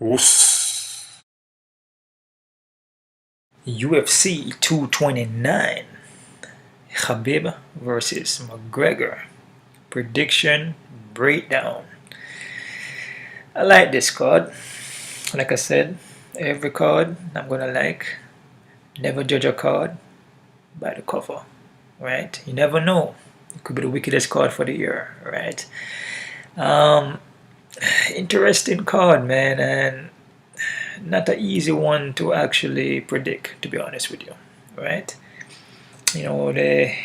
Whoosh. UFC 229. Khabib versus McGregor. Prediction breakdown. I like this card. Like I said, every card I'm gonna like. Never judge a card by the cover, right? You never know. It could be the wickedest card for the year, right? Um, Interesting card, man, and not an easy one to actually predict, to be honest with you, right? They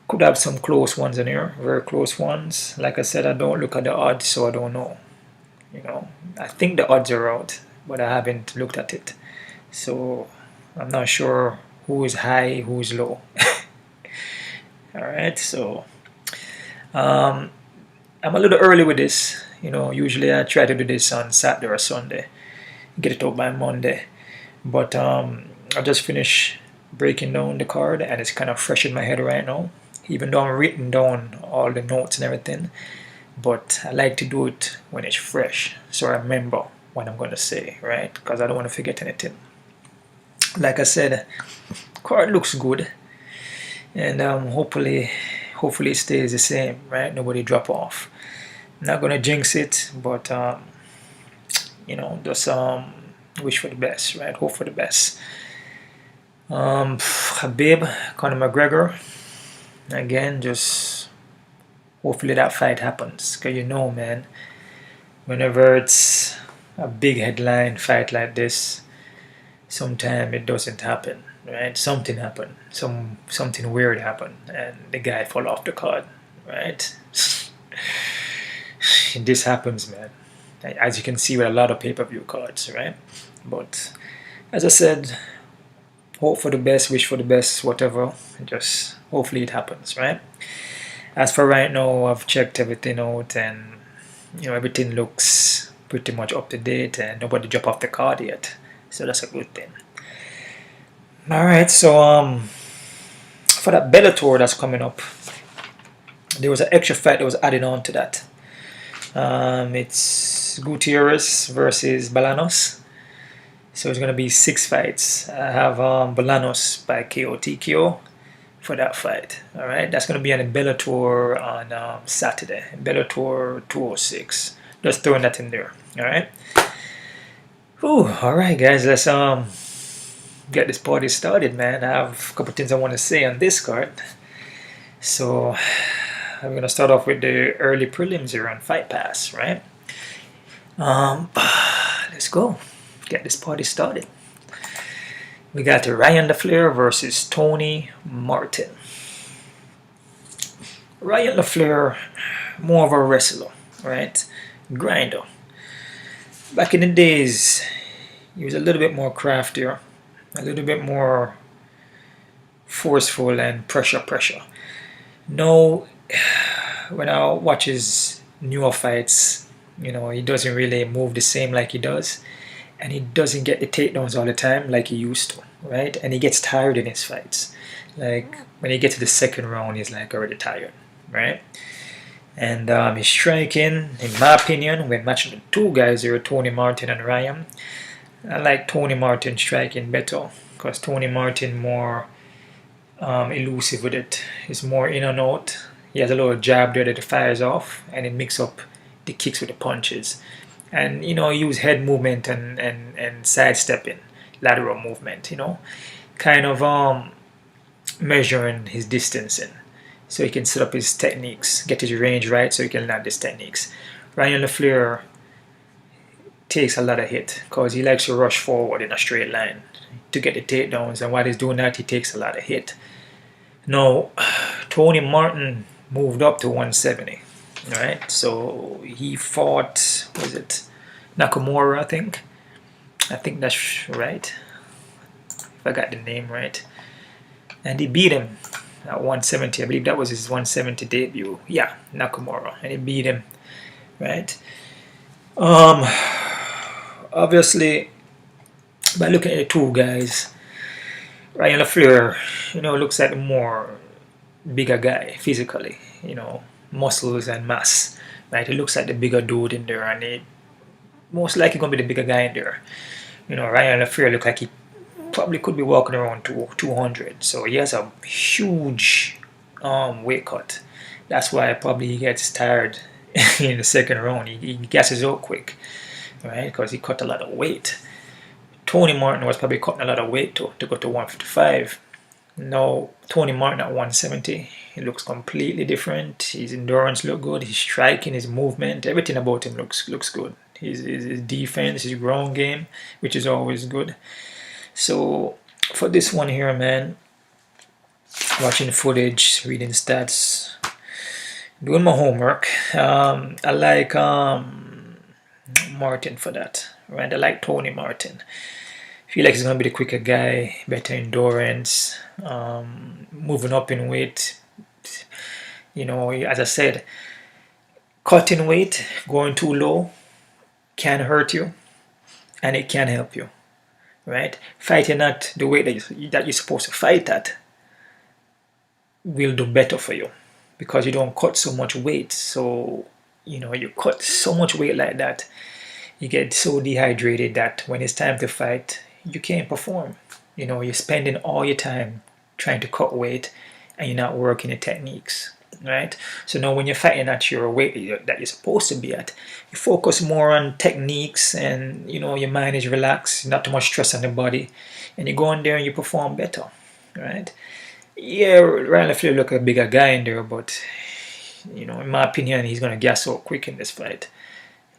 could have some close ones in here, very close ones. Like I said, I don't look at the odds, so I don't know. I think the odds are out, but I haven't looked at it, so I'm not sure who is high, who is low. All right, so um, I'm a little early with this. Usually I try to do this on Saturday or Sunday, get it out by Monday. But I just finished breaking down the card, and it's kind of fresh in my head right now. Even though I'm written down all the notes and everything, but I like to do it when it's fresh, so I remember what I'm gonna say, right? Because I don't want to forget anything. Like I said, card looks good, and hopefully it stays the same, right? Nobody drop off. I'm not gonna jinx it, but just wish for the best, right? Hope for the best. Khabib, Conor McGregor, again, just hopefully that fight happens. Because man, whenever it's a big headline fight like this, sometimes it doesn't happen, right? Something happened, something weird happened, and the guy fall off the card, right? This happens, man. As you can see with a lot of pay-per-view cards, right? But as I said, hope for the best, wish for the best, whatever. Just hopefully it happens, right? As for right now, I've checked everything out, and everything looks pretty much up to date, and nobody dropped off the card yet, so that's a good thing. All right, so for that Bellator that's coming up, there was an extra fight that was added on to that. It's Gutierrez versus Balanos. So it's gonna be 6 fights. I have Balanos by KO TKO for that fight. All right, that's gonna be on the Bellator on Saturday. Bellator 206. Just throwing that in there. All right. Ooh, all right, guys. Let's get this party started, man. I have a couple things I want to say on this card. So I'm gonna start off with the early prelims here on Fight Pass, right? Let's go. Get this party started. We got Ryan LaFleur versus Tony Martin. Ryan LaFleur, more of a wrestler, right? Grinder. Back in the days, he was a little bit more craftier, a little bit more forceful and pressure. No, when I watch his newer fights, he doesn't really move the same like he does. And he doesn't get the takedowns all the time like he used to, right? And he gets tired in his fights. Like when he gets to the second round, he's like already tired, right? And his striking, in my opinion, when matching the two guys here, Tony Martin and Ryan, I like Tony Martin striking better because Tony Martin more elusive with it. He's more in and out. He has a little jab there that fires off, and he mix up the kicks with the punches. And use head movement and sidestepping, lateral movement, kind of measuring his distancing so he can set up his techniques, get his range right so he can land his techniques. Ryan LaFleur takes a lot of hit because he likes to rush forward in a straight line to get the takedowns, and while he's doing that, he takes a lot of hit. Now, Tony Martin moved up to 170. Right, so he fought, was it Nakamura, I think that's right, if I got the name right, and he beat him at 170. I believe that was his 170 debut. Yeah, Nakamura, and he beat him, right? Obviously, by looking at the two guys, Ryan LaFleur, looks like a more bigger guy physically, muscles and mass, right? He looks like the bigger dude in there, and he most likely going to be the bigger guy in there. You know, Ryan LaFleur look like he probably could be walking around 200. So he has a huge weight cut. That's why probably he gets tired in the second round. He gasses out quick, right? Because he cut a lot of weight. Tony Martin was probably cutting a lot of weight to go to 155. Now Tony Martin at 170, he looks completely different. His endurance look good. His striking, his movement, everything about him looks good. His defense, his ground game, which is always good. So for this one here, man, watching footage, reading stats, doing my homework. I like Martin for that, right? I like Tony Martin. Feel like he's gonna be the quicker guy, better endurance, moving up in weight. You know, as I said, cutting weight, going too low, can hurt you, and it can help you, right? Fighting at the weight that you're supposed to fight at will do better for you because you don't cut so much weight. So, you know, you cut so much weight like that, you get so dehydrated that when it's time to fight, you can't perform. You know, you're spending all your time trying to cut weight and you're not working the techniques, right? So now when you're fighting at your weight that you're supposed to be at, you focus more on techniques and, you know, your mind is relaxed, not too much stress on the body, and you go in there and you perform better, right? Yeah, Ryan LaFleur look a bigger guy in there, but, you know, in my opinion, he's going to gas out quick in this fight.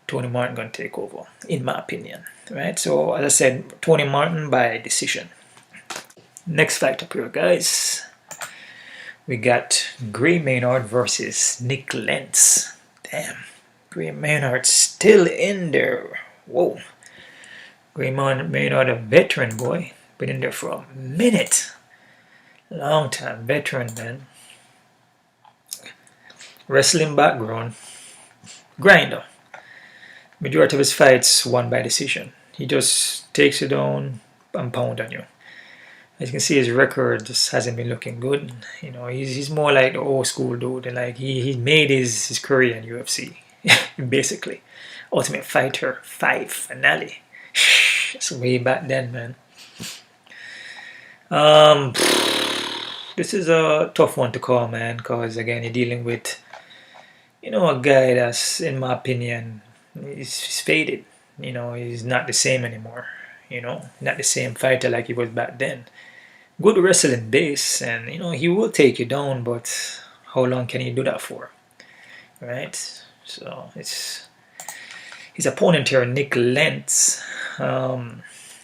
Tony Martin going to take over, in my opinion, right? So, as I said, Tony Martin by decision. Next fight up here, guys. We got Gray Maynard versus Nick Lentz. Damn, Gray Maynard still in there. Whoa. Gray Maynard, a veteran boy. Been in there for a minute. Long time, veteran, man. Wrestling background. Grinder. Majority of his fights won by decision. He just takes you down and pound on you. As you can see, his record just hasn't been looking good. You know, he's more like the old school dude. And like he made his career in UFC, basically. Ultimate Fighter 5 finale. That's way back then, man. This is a tough one to call, man, because again, you're dealing with, you know, a guy that's, in my opinion, he's faded. You know, he's not the same anymore. You know, not the same fighter like he was back then. Good wrestling base, and you know he will take you down, but how long can he do that for? Right? So it's his opponent here, Nick Lentz.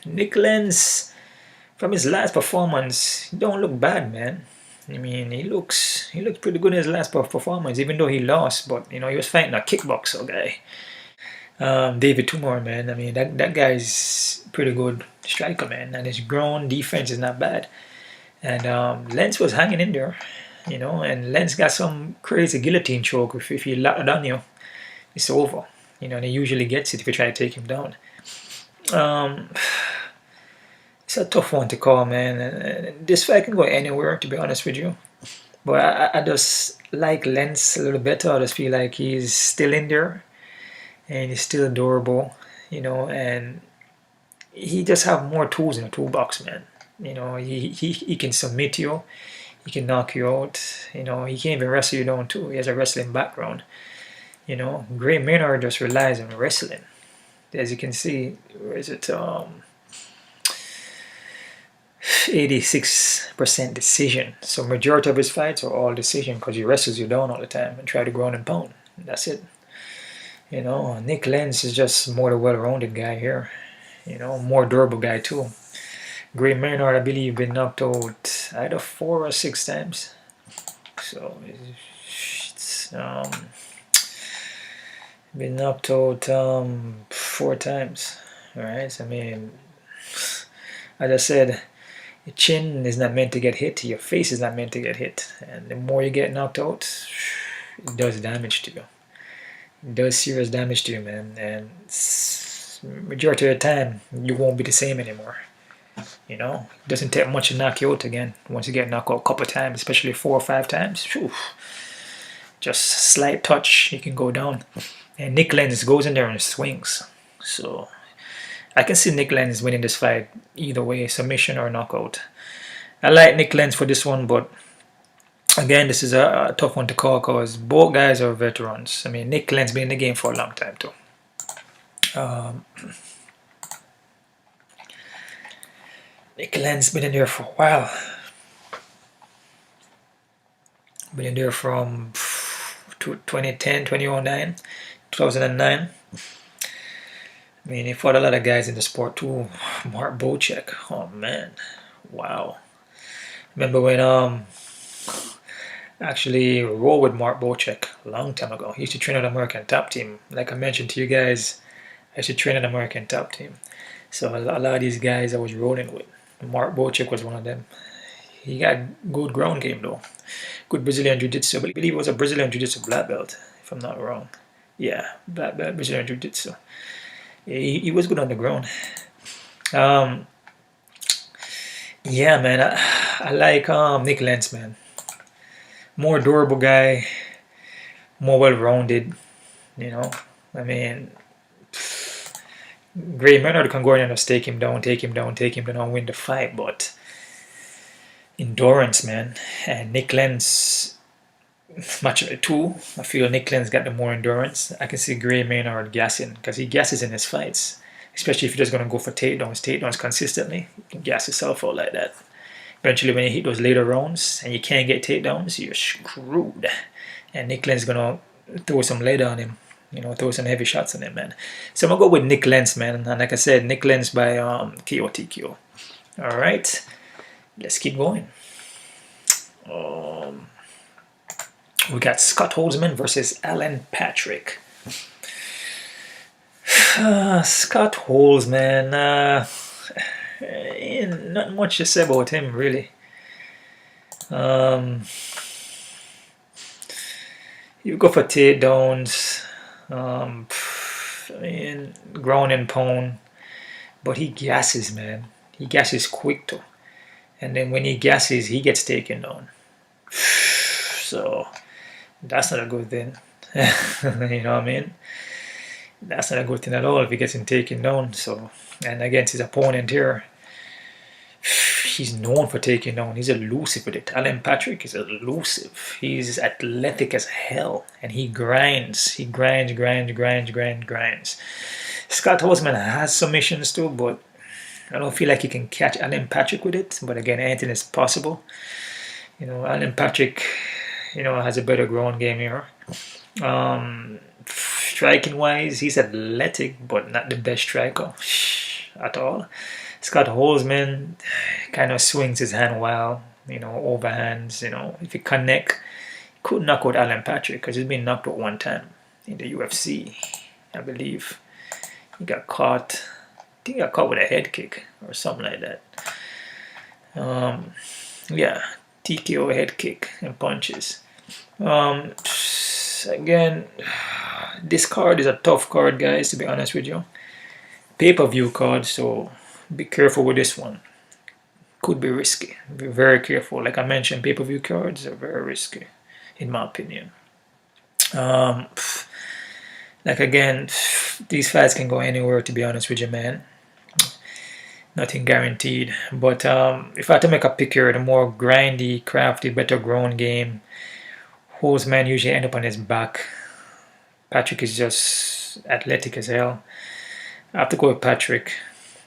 Nick Lentz, from his last performance, he don't look bad, man. I mean, he looks pretty good in his last performance, even though he lost. But you know, he was fighting a kickboxer guy. David Tumor, man. I mean, that guy's pretty good striker, man, and his ground defense is not bad. And Lentz was hanging in there, you know, and Lentz got some crazy guillotine choke. If he locked it on you, it's over. You know, and he usually gets it if you try to take him down. It's a tough one to call, man. And this fight can go anywhere, to be honest with you. But I just like Lentz a little better. I just feel like he's still in there. And he's still adorable, you know, and he just have more tools in the toolbox, man. You know, he can submit you, he can knock you out, you know, he can even wrestle you down too. He has a wrestling background, you know. Gray Maynard just relies on wrestling. As you can see, where is it? 86% decision. So majority of his fights are all decision because he wrestles you down all the time and try to ground and pound. That's it. You know, Nick Lentz is just more the well-rounded guy here. You know, more durable guy too. Gray Maynard, I believe, been knocked out either 4 or 6 times. So it's been knocked out 4 times. All right. So, I mean, as I said, your chin is not meant to get hit. Your face is not meant to get hit. And the more you get knocked out, it does damage to you. It does serious damage to you, man, and majority of the time you won't be the same anymore. You know, it doesn't take much to knock you out again. Once you get knocked out a couple of times, especially 4 or 5 times, whew, just slight touch, you can go down. And Nick Lentz goes in there and swings. So I can see Nick Lenz winning this fight either way, submission or knockout. I like Nick Lenz for this one, but again, this is a tough one to call because both guys are veterans. I mean, Nick Lenz been in the game for a long time too. Nick Lenz been in there for a while. Been in there from 2010, 2009, 2009. I mean, he fought a lot of guys in the sport too. Mark Bocek. Oh man, wow. Remember when actually rolled with Mark Bocek a long time ago. He used to train at American Top Team. Like I mentioned to you guys, I used to train at American Top Team. So a lot of these guys I was rolling with. Mark Bocek was one of them. He got good ground game though. Good Brazilian Jiu-Jitsu. I believe it was a Brazilian Jiu-Jitsu black belt, if I'm not wrong. Yeah, black belt Brazilian Jiu-Jitsu. He was good on the ground. Yeah, man, I like Nick Lenz, man. More durable guy, more well-rounded. You know, I mean, Gray Maynard can go in and just take him down, and win the fight, but endurance, man. And Nick Lenz, much of it too. I feel Nick Lenz got the more endurance. I can see Gray Maynard gassing because he gasses in his fights, especially if you're just going to go for takedowns consistently. You can gas yourself out like that. Eventually, when you hit those later rounds and you can't get takedowns, you're screwed. And Nick Lenz is going to throw some lead on him. You know, throw some heavy shots on him, man. So I'm going to go with Nick Lenz, man. And like I said, Nick Lenz by KO. All right. Let's keep going. We got Scott Holzman versus Alan Patrick. Scott Holzman, not much to say about him, really. You go for takedowns, I mean, ground and pound, but he gasses, man. He gasses quick too. And then when he gasses, he gets taken down. So that's not a good thing. You know what I mean? That's not a good thing at all if he gets him taken down. So, and against his opponent here, he's known for taking down. He's elusive with it. Alan Patrick is elusive. He's athletic as hell, and he grinds. He grinds. Scott Holzman has submissions too, but I don't feel like you can catch Alan Patrick with it. But again, anything is possible. You know, Alan Patrick, you know, has a better ground game here. Striking wise, he's athletic, but not the best striker at all. Scott Holzman kind of swings his hand well, you know, overhands. You know, if he connect, he could knock out Alan Patrick because he's been knocked out one time in the UFC, I believe. He got caught. I think he got caught with a head kick or something like that. Yeah, TKO head kick and punches. Again, this card is a tough card, guys, to be honest with you. Pay-per-view card, so be careful with this one. Could be risky. Be very careful. Like I mentioned, pay-per-view cards are very risky, in my opinion. Like again, these fights can go anywhere, to be honest with you, man. Nothing guaranteed. But if I had to make a pick here, the more grindy, crafty, better grown game, Holzman usually end up on his back. Patrick is just athletic as hell. I have to go with Patrick.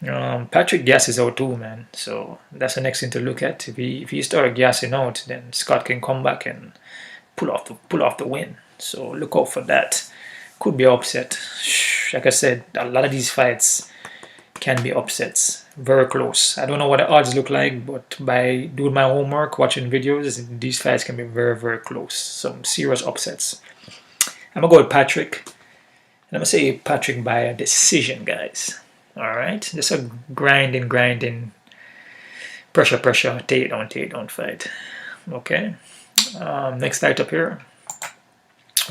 Patrick gasses out too, man. So that's the next thing to look at. If he started gassing out, then Scott can come back and pull off the win. So look out for that. Could be upset. Like I said, a lot of these fights can be upsets. Very close. I don't know what the odds look like, but by doing my homework, watching videos, these fights can be very, very close. Some serious upsets. I'm going to go with Patrick. And I'm going to say Patrick by a decision, guys. Alright? Just a grinding, pressure, takedown fight. Okay? Next fight up here.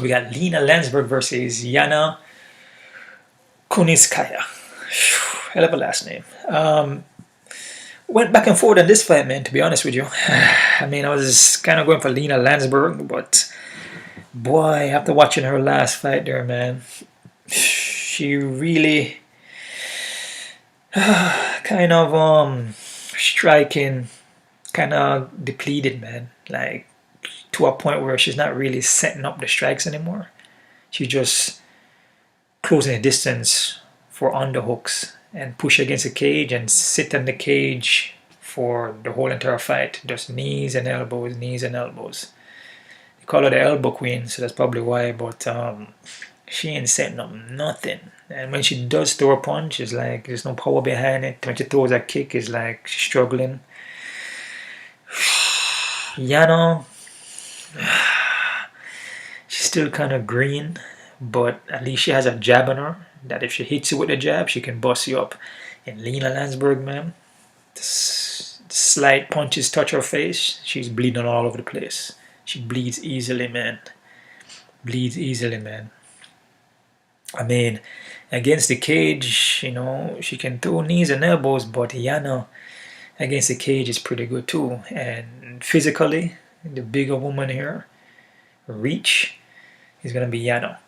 We got Lena Landsberg versus Yana Kunitskaya. Hell of a last name. Went back and forth on this fight, man, to be honest with you. I mean, I was kind of going for Lena Landsberg, but boy, after watching her last fight there, man, she really kind of striking, kind of depleted, man. Like to a point where she's not really setting up the strikes anymore. She's just closing the distance for underhooks and push against the cage and sit in the cage for the whole entire fight. Just knees and elbows, knees and elbows. They call her the elbow queen, so that's probably why. But she ain't setting up nothing. And when she does throw a punch, it's like there's no power behind it. When she throws a kick, it's like she's struggling. Yano, she's still kind of green, but at least she has a jab on her. That if she hits you with a jab, she can bust you up. And Lena Landsberg, man, the slight punches touch her face, she's bleeding all over the place. She bleeds easily, man. Bleeds easily, man. I mean, against the cage, you know, she can throw knees and elbows, but Yana against the cage is pretty good too. And physically, the bigger woman here, reach, is going to be Yano.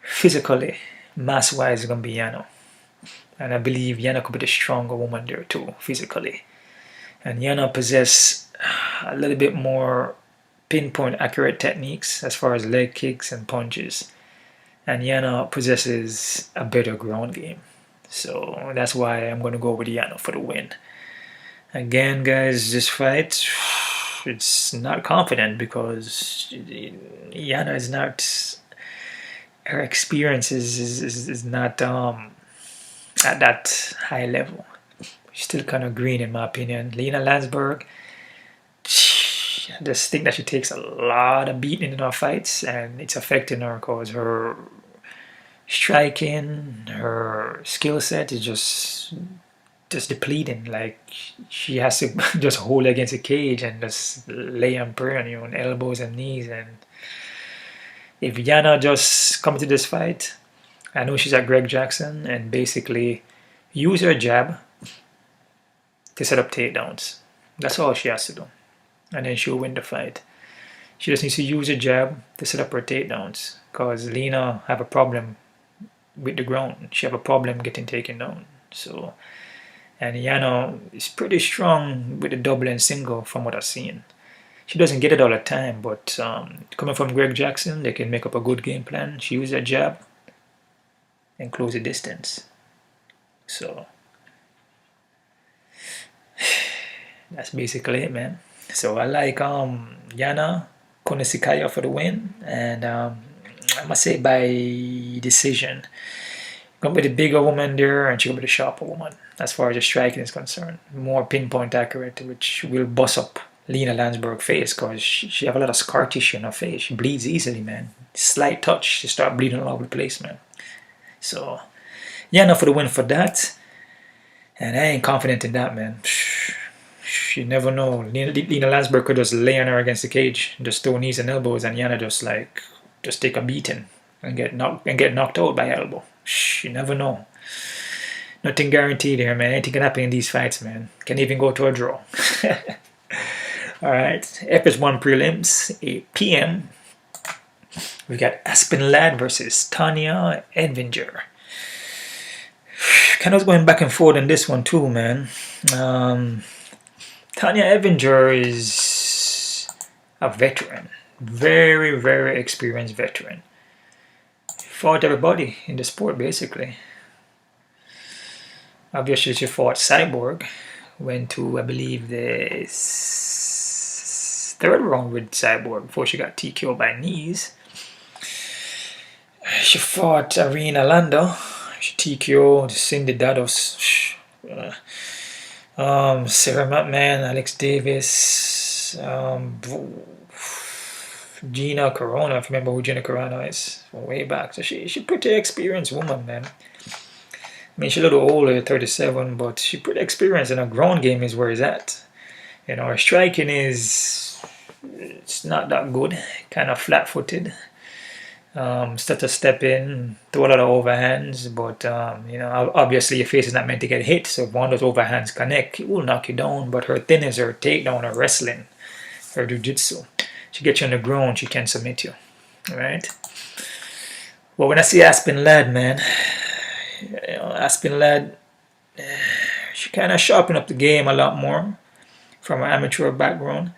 Physically, mass-wise, is going to be Yano. And I believe Yana could be the stronger woman there too, physically. And Yana possesses a little bit more pinpoint accurate techniques as far as leg kicks and punches. And Yana possesses a better ground game. So that's why I'm going to go with Yana for the win. Again, guys, this fight, it's not confident because Yana is not, her experience is not at that high level. She's still kind of green in my opinion. Lena Landsberg, I just think that she takes a lot of beating in her fights and it's affecting her because her striking, her skill set is just depleting. Like she has to just hold against a cage and just lay on prayer on you on elbows and knees. And if Yana just come to this fight, I know she's at Greg Jackson and basically use her jab to set up takedowns. That's all she has to do. And then she'll win the fight. She just needs to use a jab to set up her takedowns because Lena have a problem with the ground. She have a problem getting taken down. So, and Yana is pretty strong with the double and single from what I've seen. She doesn't get it all the time, but coming from Greg Jackson, they can make up a good game plan. She uses a jab and close the distance. So that's basically it, man. So I like Yana Konosikaya for the win, and I must say by decision. Gonna be the bigger woman there, and she's gonna be the sharper woman as far as the striking is concerned. More pinpoint accurate, which will bust up Lena Landsberg's face because she have a lot of scar tissue in her face. She bleeds easily, man. Slight touch, she start bleeding all over the place, man. So Yana for the win for that, and I ain't confident in that, man. You never know. Lena Landsberg could just lay on her against the cage, just throw knees and elbows, and Yana just take a beating and get knocked out by elbow. You never know. Nothing guaranteed here, man. Anything can happen in these fights, man. Can even go to a draw. Alright, FS1 prelims, 8 p.m. We got Aspen Ladd versus Tanya Edvinger. Kind of going back and forth on this one too, man. Tanya Edvinger is a veteran. Very, very experienced veteran. Fought everybody in the sport, basically. Obviously, she fought Cyborg. Went to, I believe, the third round with Cyborg before she got TKO by knees. She fought Arena Lando. She TKO Cindy Dados. Sarah McMahon, Alex Davis, Gina Carano. If you remember who Gina Carano is from way back. So she's pretty experienced woman, man. I mean, she's a little older, 37, but she's pretty experienced, and her ground game is where it's at. You know, her striking it's not that good, kind of flat-footed. Start to step in, throw a lot of overhands, but you know, obviously your face is not meant to get hit, so if one of those overhands connect, it will knock you down. But her thing is her takedown, her wrestling, her jiu-jitsu. She gets you on the ground, she can submit you. Alright? Well, when I see Aspen Ladd, man, you know, Aspen Ladd, she kind of sharpened up the game a lot more from her amateur background.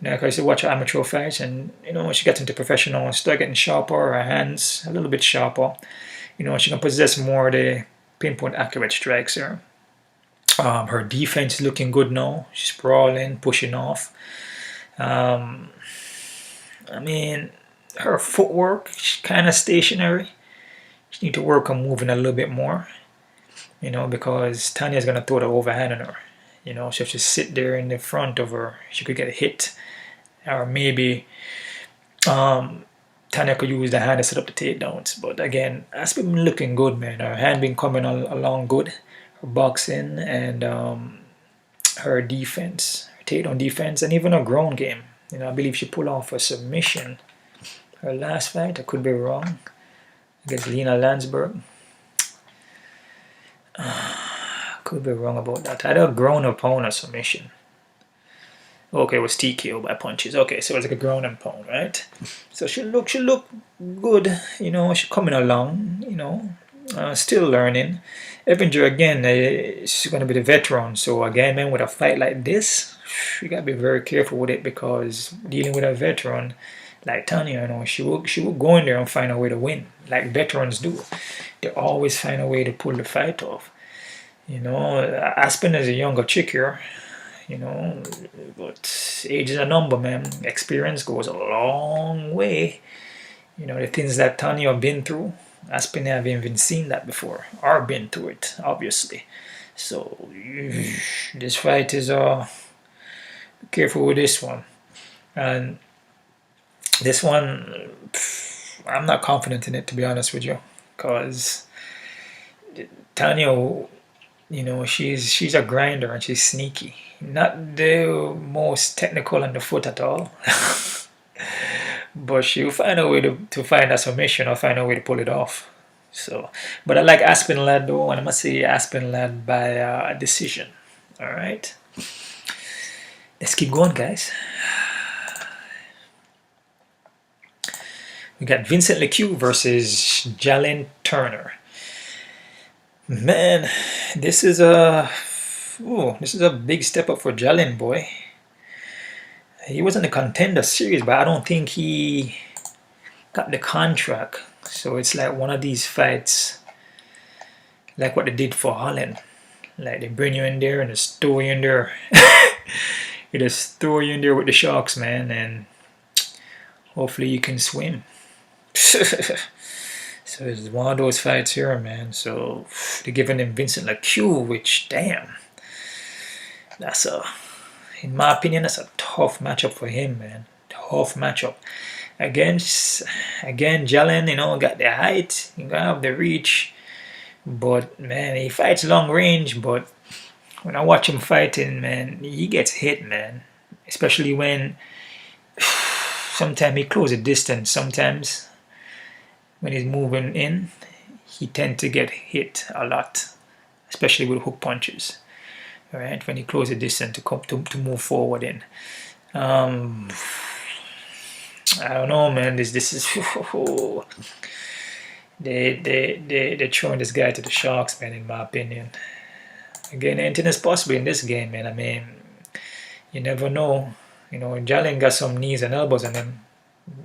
You know, because I used to watch her amateur fights, and you know, when she gets into professional, she started getting sharper, her hands a little bit sharper. You know, she can possess more of the pinpoint accurate strikes here. Her defense is looking good now. She's sprawling, pushing off. I mean, her footwork, she's kind of stationary. She need to work on moving a little bit more. You know, because Tanya's gonna throw the overhand on her. You know, so if she sit there in the front of her, she could get hit, or maybe Tanya could use the hand to set up the takedowns. But again, that's been looking good, man. Her hand been coming along good. Her boxing and her defense, her takedown defense, and even her ground game. You know, I believe she pulled off a submission. Her last fight, I could be wrong, against Lena Landsberg. Could be wrong about that. I had a ground opponent submission. Okay, it was TKO by punches. Okay, so it was like a ground and pound, right? So she look good. You know, she's coming along. You know, still learning. Evinger again, she's gonna be the veteran. So again, man, with a fight like this, you gotta be very careful with it, because dealing with a veteran like Tanya, you know, she will go in there and find a way to win, like veterans do. They always find a way to pull the fight off. You know, Aspen is a younger chick here. You know, but age is a number, man. Experience goes a long way. You know, the things that Tanya have been through, Aspen have even seen that before, or been through it, obviously. So this fight is be careful with this one. And this one, I'm not confident in it, to be honest with you, because Tanya, you know, she's a grinder and she's sneaky. Not the most technical on the foot at all. But she'll find a way to find a submission, or find a way to pull it off. So, but I like Aspen Ladd though, and I must say Aspen Ladd by a decision. All right, let's keep going, guys. We got Vincent Leque versus Jalin Turner. Man, this is a big step up for Jalin, boy. He was in the Contender Series, but I don't think he got the contract. So it's like one of these fights, like what they did for Holland. Like they bring you in there and just throw you in there. They just throw you in there with the sharks, man, and hopefully you can swim. So it's one of those fights here, man. So they're giving him Vincent Leque, which, damn, in my opinion, that's a tough matchup for him, man. Tough matchup. Again, Jalin, you know, got the height, you got the reach, but man, he fights long range. But when I watch him fighting, man, he gets hit, man. Especially when sometimes he closes distance. Sometimes when he's moving in, he tends to get hit a lot, especially with hook punches. All right, when he closes distance to come to move forward in. I don't know, man. This is they're throwing this guy to the sharks, man. In my opinion, again, anything is possible in this game, man. I mean, you never know. You know, Jalin got some knees and elbows on him,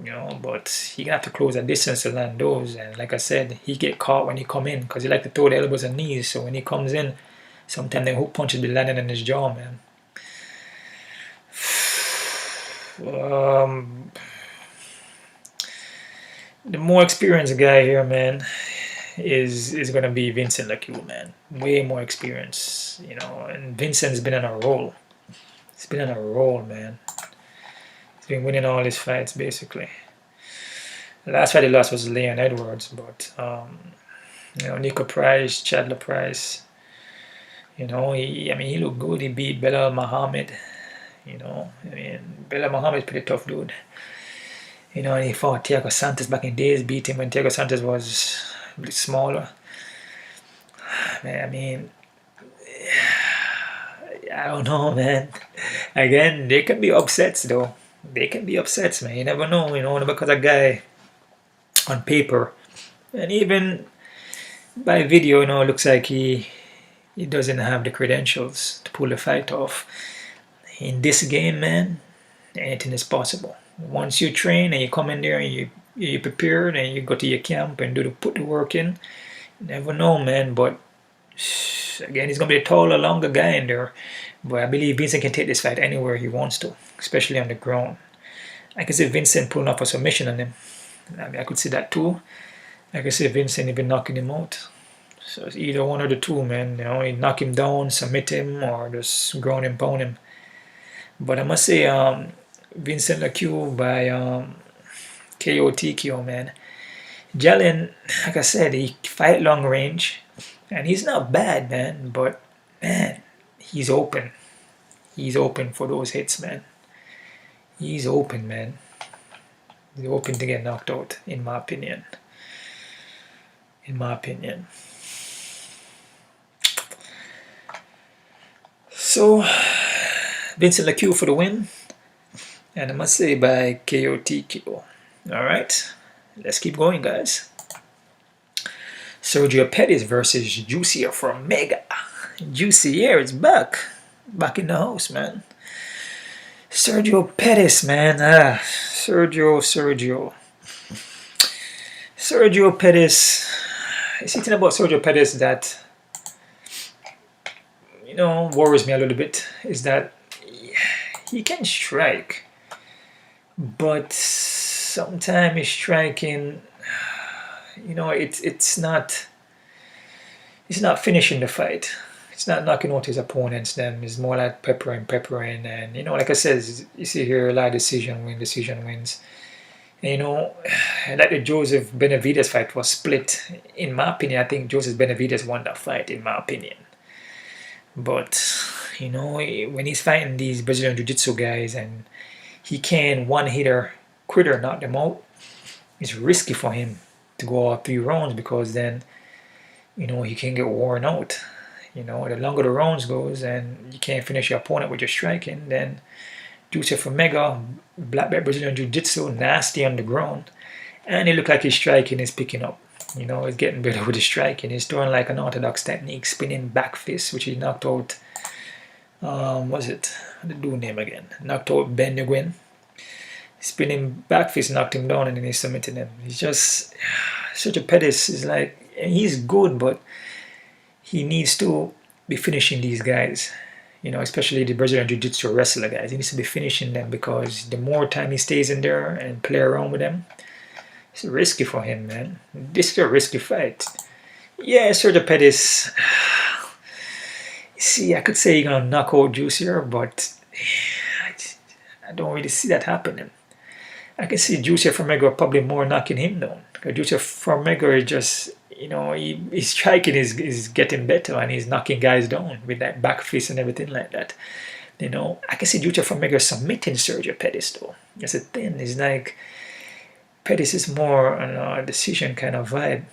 you know, but he gonna have to close a distance to land those. And like I said, he get caught when he come in, because he like to throw the elbows and knees. So when he comes in, sometimes the hook punches be landing in his jaw, man. The more experienced guy here, man, is gonna be Vincent Leque, man. Way more experience, you know. And Vincent's been on a roll. He's been on a roll, man. He's been winning all his fights, basically. The last fight he lost was Leon Edwards, but you know, Nico Price, Chandler Price. You know, he looked good. He beat Belal Muhammad. You know, I mean, Belal Muhammad's pretty tough dude. You know, and he fought Thiago Santos back in days, beat him when Thiago Santos was a bit smaller. Man, I mean, I don't know, man. Again, there can be upsets, though. They can be upsets, man. You never know, you know, because a guy on paper, and even by video, you know, it looks like he He doesn't have the credentials to pull the fight off. In this game, man, anything is possible. Once you train and you come in there and you prepared and you go to your camp and put the work in, you never know, man. But again, he's gonna be a taller, longer guy in there. But I believe Vincent can take this fight anywhere he wants to, especially on the ground. I can see Vincent pulling off a submission on him. I mean, I could see that too. I could see Vincent even knocking him out. So it's either one or the two, man. You know, he knock him down, submit him, or just ground and pound him. But I must say, Vincent Leque by KO TKO, man. Jalen, like I said, he fight long range, and he's not bad, man. But man, he's open. He's open for those hits, man. He's open, man. He's open to get knocked out, in my opinion. In my opinion. So, Vincent Leque for the win. And I must say by KO TKO. Alright, let's keep going, guys. Sergio Pettis versus Jussier Formiga. Jussier is back. Back in the house, man. Sergio Pettis, man. Sergio Pettis. It's something about Sergio Pettis that, you know, worries me a little bit. Is that he can strike, but sometimes his striking, you know, it's not finishing the fight. It's not knocking out his opponents. Then it's more like peppering, and you know, like I said, you see here a lot of decision wins. And, you know, like the Joseph Benavidez fight was split. In my opinion, I think Joseph Benavidez won that fight. In my opinion, but you know, when he's fighting these Brazilian Jiu-Jitsu guys and he can one-hitter quitter knock them out, it's risky for him to go all 3 rounds, because then, you know, he can get worn out. You know, the longer the rounds goes and you can't finish your opponent with your striking, then Jussier Formiga, black belt Brazilian Jiu-Jitsu, nasty on the ground, and it looked like his striking is picking up. You know, he's getting better with his striking. He's throwing like an orthodox technique, spinning back fist, which he knocked out. Was it the dude name again? Knocked out Ben Nguyen. Spinning back fist knocked him down, and then he submitted him. He's just Sergio Pettis is like, he's good, but he needs to be finishing these guys. You know, especially the Brazilian Jiu-Jitsu wrestler guys. He needs to be finishing them, because the more time he stays in there and play around with them, it's risky for him, man. This is a risky fight. Yeah, Sergio Pettis. See, I could say you're gonna knock out Jussier, but I don't really see that happening. I can see Jussier Formiga probably more knocking him down. Because Jussier Formiga is just, you know, his striking is getting better, and he's knocking guys down with that back fist and everything like that. You know, I can see Jussier Formiga submitting Sergio Pettis though. That's the thing. It's like Pettis is more a decision kind of vibe.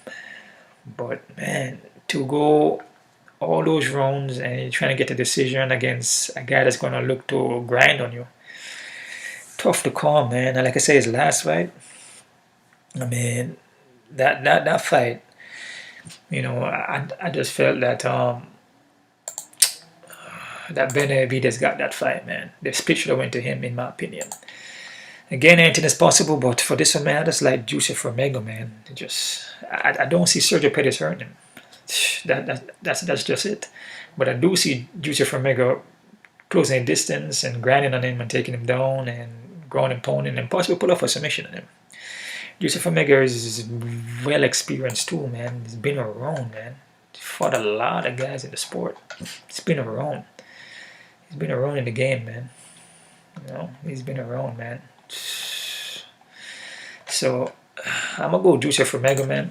But man, to go all those rounds and you're trying to get a decision against a guy that's gonna look to grind on you, tough to call, man. And like I say, his last fight, I mean, that fight, you know, I just felt that that Benavidez got that fight, man. The split should have went to him, in my opinion. Again, anything is possible, but for this one, man, I just like Jussier Formiga, man. I don't see Sergio Pettis hurting him. That's just it. But I do see Jussier Formiga closing distance and grinding on him and taking him down and ground and pounding and possibly pull off a submission on him. Jussier Formiga is well experienced too, man. He's been around, man. He's fought a lot of guys in the sport. He's been around. He's been around in the game, man. You know, he's been around, man. So I'm gonna go Jussier Formiga, man.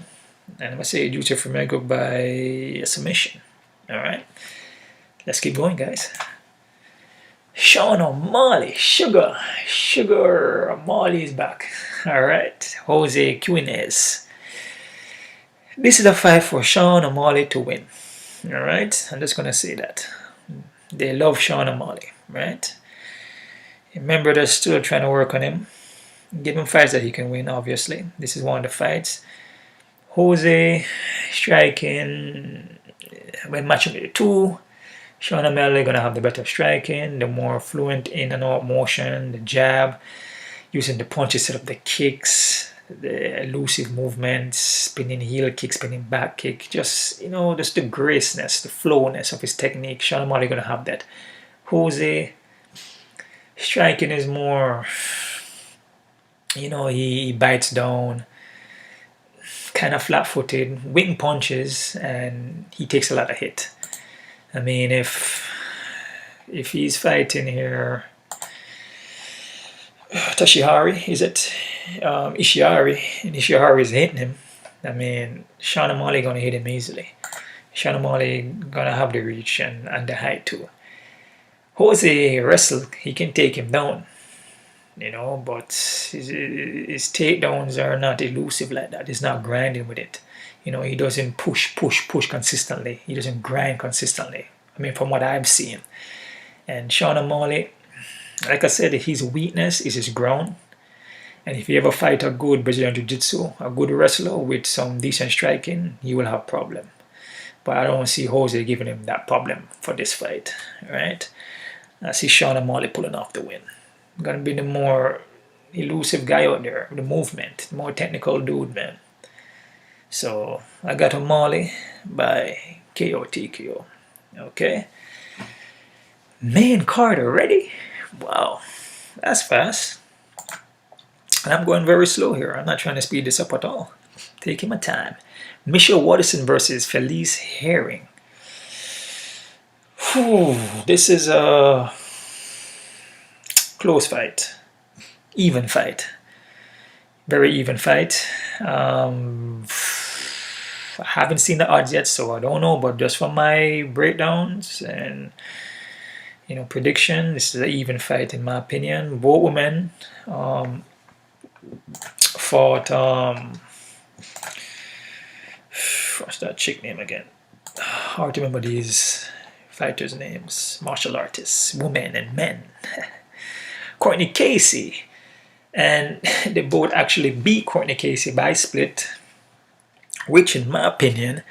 And I'm gonna say Jussier Formiga by a submission. Alright. Let's keep going, guys. Sean O'Malley, Sugar O'Malley is back. Alright, Jose Quinez. This is a fight for Sean O'Malley to win. Alright, I'm just gonna say that. They love Sean O'Malley, right? Remember, they're still trying to work on him. Give him fights that he can win, obviously. This is one of the fights. Jose striking, when matching the two, Sean O'Malley gonna have the better striking, the more fluent in and out motion, the jab, using the punches instead of the kicks, the elusive movements, spinning heel kick, spinning back kick, just just the graceness, the flowness of his technique. Sean O'Malley gonna have that. Jose striking is more, he bites down, kind of flat-footed, wing punches, and he takes a lot of hit. I mean, if he's fighting here, Tashihari, is it? Ishiari, and Ishiari is hitting him. I mean, Sean O'Malley gonna hit him easily. Sean O'Malley gonna have the reach and the height too. Jose wrestle, he can take him down, but his takedowns are not elusive like that. He's not grinding with it. He doesn't push consistently. He doesn't grind consistently. I mean, from what I've seen. And Sean O'Malley, like I said, his weakness is his ground. And if you ever fight a good Brazilian Jiu-Jitsu, a good wrestler with some decent striking, you will have problem. But I don't see Jose giving him that problem for this fight, right? I see Sean O'Malley pulling off the win. Gonna be the more elusive guy out there, the movement, the more technical dude, man. So I got O'Malley by KO TKO. Okay. Main card already? Wow, that's fast. And I'm going very slow here. I'm not trying to speed this up at all. Taking my time. Michelle Waterson versus Felice Herring. Whew, this is a close fight. Even fight. Very even fight. I haven't seen the odds yet, so I don't know. But just from my breakdowns and prediction, this is an even fight in my opinion. Both women fought. What's that chick name again? Hard to remember these fighters' names. Martial artists, women and men. Courtney Casey. And they both actually beat Courtney Casey by split, which in my opinion,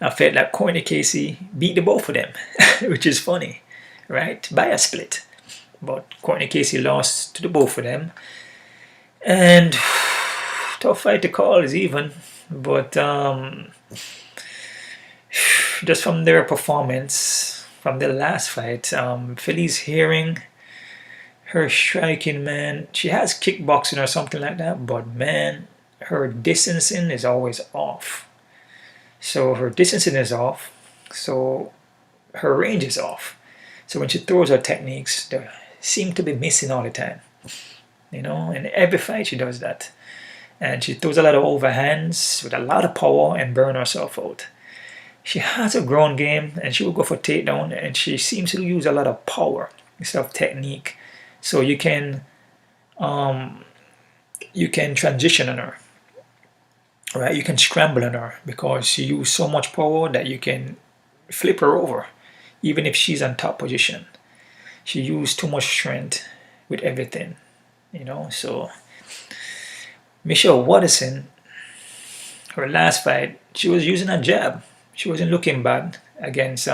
I felt like Courtney Casey beat the both of them, which is funny, right? By a split. But Courtney Casey lost to the both of them. And tough fight to call is even, but just from their performance, from their last fight, Felice Herring, her striking, man, she has kickboxing or something like that, but man, her distancing is always off. So her distancing is off, so her range is off. So when she throws her techniques, they seem to be missing all the time. In every fight she does that. And she throws a lot of overhands with a lot of power and burn herself out. She has a ground game and she will go for takedown, and she seems to use a lot of power instead of technique. So you can transition on her, right? You can scramble on her because she uses so much power that you can flip her over, even if she's on top position. She used too much strength with everything, So Michelle Waterson, her last fight, she was using a jab. She wasn't looking bad against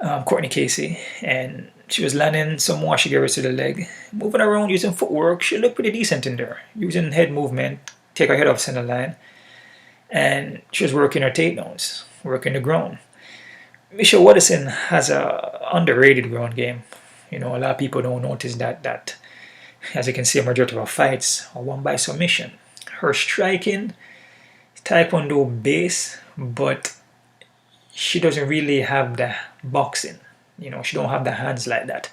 Courtney Casey, and she was landing some washi-garis to the leg, moving around using footwork. She looked pretty decent in there, using head movement, take her head off center line, and she was working her takedowns, working the ground. Michelle Waterson has a underrated ground game. A lot of people don't notice that as you can see, a majority of her fights are won by submission. Her striking, Taekwondo base, but she doesn't really have the boxing. She don't have the hands like that.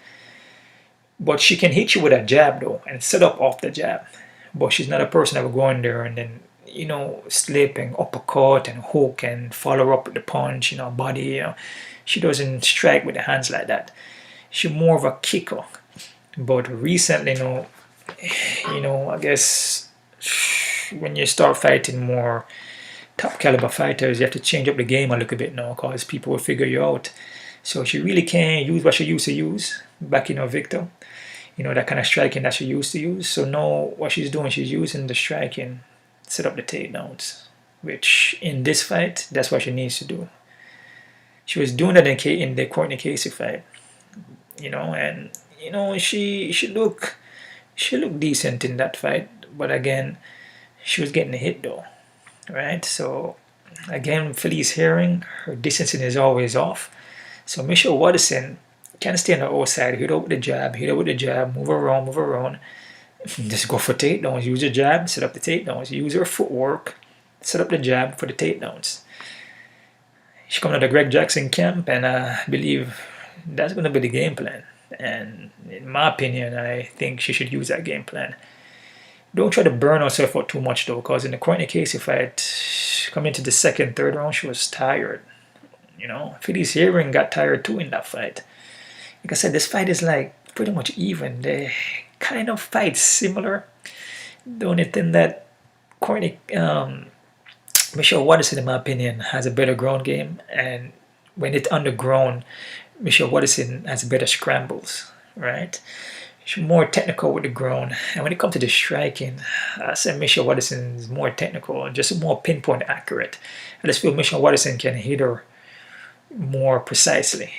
But she can hit you with a jab though, and set up off the jab. But she's not a person that will go in there and then, slip and uppercut and hook and follow up with the punch, body. She doesn't strike with the hands like that. She's more of a kicker. But recently, I guess when you start fighting more top caliber fighters, you have to change up the game a little bit now because people will figure you out. So she really can't use what she used to use back in Victor. That kind of striking that she used to use. So now what she's doing, she's using the striking, set up the takedowns. which in this fight, that's what she needs to do. She was doing that in the Courtney Casey fight, and she looked decent in that fight, but again, she was getting hit though, right? So again, Felice Herring, her distancing is always off. So Michelle Waterson can stay on the outside, hit her with the jab, move around, just go for takedowns, use your jab, set up the takedowns, use her footwork, set up the jab for the takedowns. She coming to the Greg Jackson camp, and I believe that's going to be the game plan. And in my opinion, I think she should use that game plan. Don't try to burn herself out too much though, because in the Courtney Casey fight, coming into the second, third round, she was tired. Felice Herring got tired too in that fight. Like I said, this fight is like pretty much even. They kind of fight similar. The only thing that Michelle Waterson, in my opinion, has a better ground game, and when it's underground, Michelle Waterson has better scrambles, right? She's more technical with the ground, and when it comes to the striking, I say Michelle Waterson is more technical, just more pinpoint accurate. I just feel Michelle Waterson can hit her more precisely.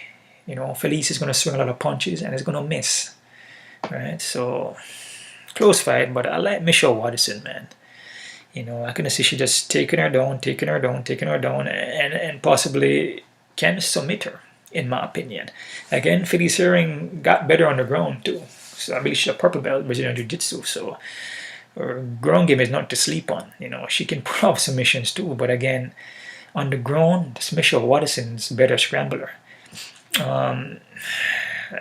Felice is going to swing a lot of punches and it's going to miss, right? So close fight, but I like Michelle Waterson, man. I can see she just taking her down, and possibly can submit her, in my opinion. Again, Felice Herring got better on the ground too. So I believe she's a purple belt Brazilian Jiu-Jitsu. So her ground game is not to sleep on. She can pull off submissions too. But again, on the ground, this Michelle Waterson's better scrambler.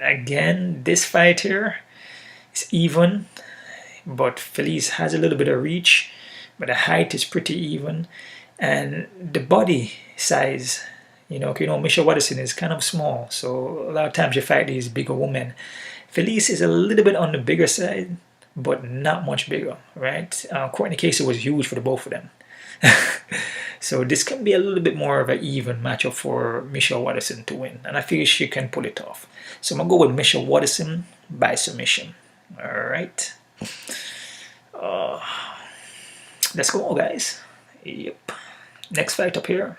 Again, this fight here is even, but Felice has a little bit of reach, but the height is pretty even, and the body size, Michelle Waterson is kind of small, so a lot of times you fight these bigger women. Felice is a little bit on the bigger side, but not much bigger, right? Courtney Casey was huge for the both of them. So this can be a little bit more of an even matchup for Michelle Waterson to win, and I feel she can pull it off. So I'm gonna go with Michelle Waterson by submission. All right, let's go, guys. Yep. Next fight up here: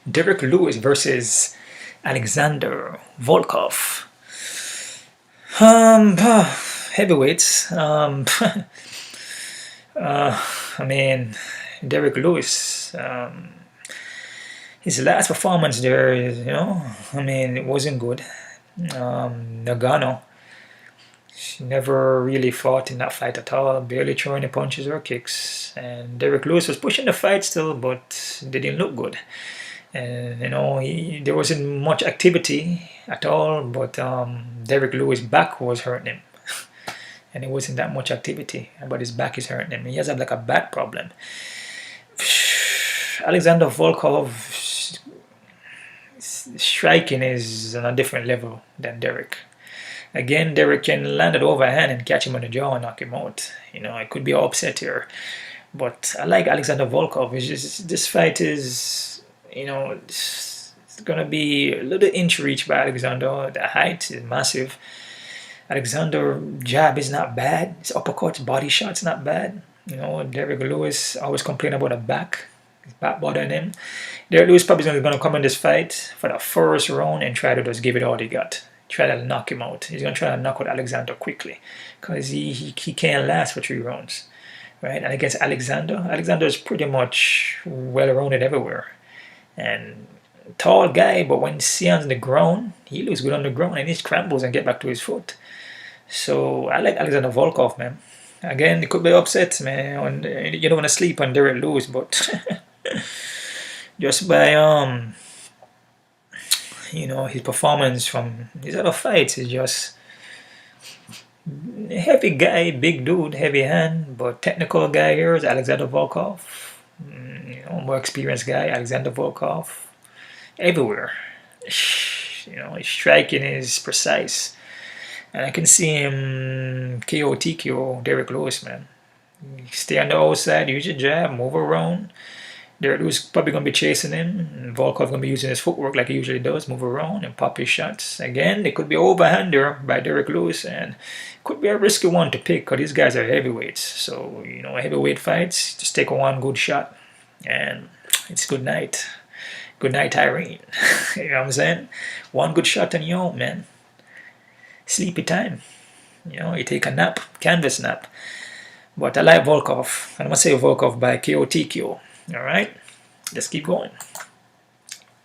Derrick Lewis versus Alexander Volkov. Heavyweights. I mean, Derrick Lewis, his last performance there, it wasn't good. Nagano, she never really fought in that fight at all, barely threw any punches or kicks. And Derrick Lewis was pushing the fight still, but they didn't look good. And, there wasn't much activity at all, but Derrick Lewis' back was hurting him. And it wasn't that much activity, but his back is hurting him. He has like a back problem. Alexander Volkov striking is on a different level than Derrick. Again, Derrick can land it overhand and catch him on the jaw and knock him out. It could be an upset here. But I like Alexander Volkov. This fight is, it's going to be a little inch reach by Alexander. The height is massive. Alexander jab is not bad. His uppercuts, body shots not bad. Derrick Lewis always complain about the back. His back bothering him. Derrick Lewis probably is going to come in this fight for the first round and try to just give it all he got. Try to knock him out. He's going to try to knock out Alexander quickly because he can't last for 3 rounds. Right? And against Alexander is pretty much well-rounded everywhere. And tall guy, but when he's on the ground, he looks good on the ground and he scrambles and get back to his foot. So I like Alexander Volkov, man. Again, it could be upset, man. You don't want to sleep on Derrick Lewis, but just by his performance from his other fights is just heavy guy, big dude, heavy hand, but technical guy here is Alexander Volkov. More experienced guy, Alexander Volkov. Everywhere. His striking is precise. And I can see him KO TKO Derrick Lewis, man. Stay on the outside, use your jab, move around. Derrick Lewis probably going to be chasing him. And Volkov going to be using his footwork like he usually does, move around and pop his shots. Again, it could be overhander by Derrick Lewis, and it could be a risky one to pick because these guys are heavyweights. So, heavyweight fights, just take one good shot. and it's good night. Good night, Irene. You know what I'm saying? One good shot and you're out, man. Sleepy time. You know, you take a nap, canvas nap. But I like Volkov. I'm gonna say Volkov by KOTQ. Alright? Let's keep going.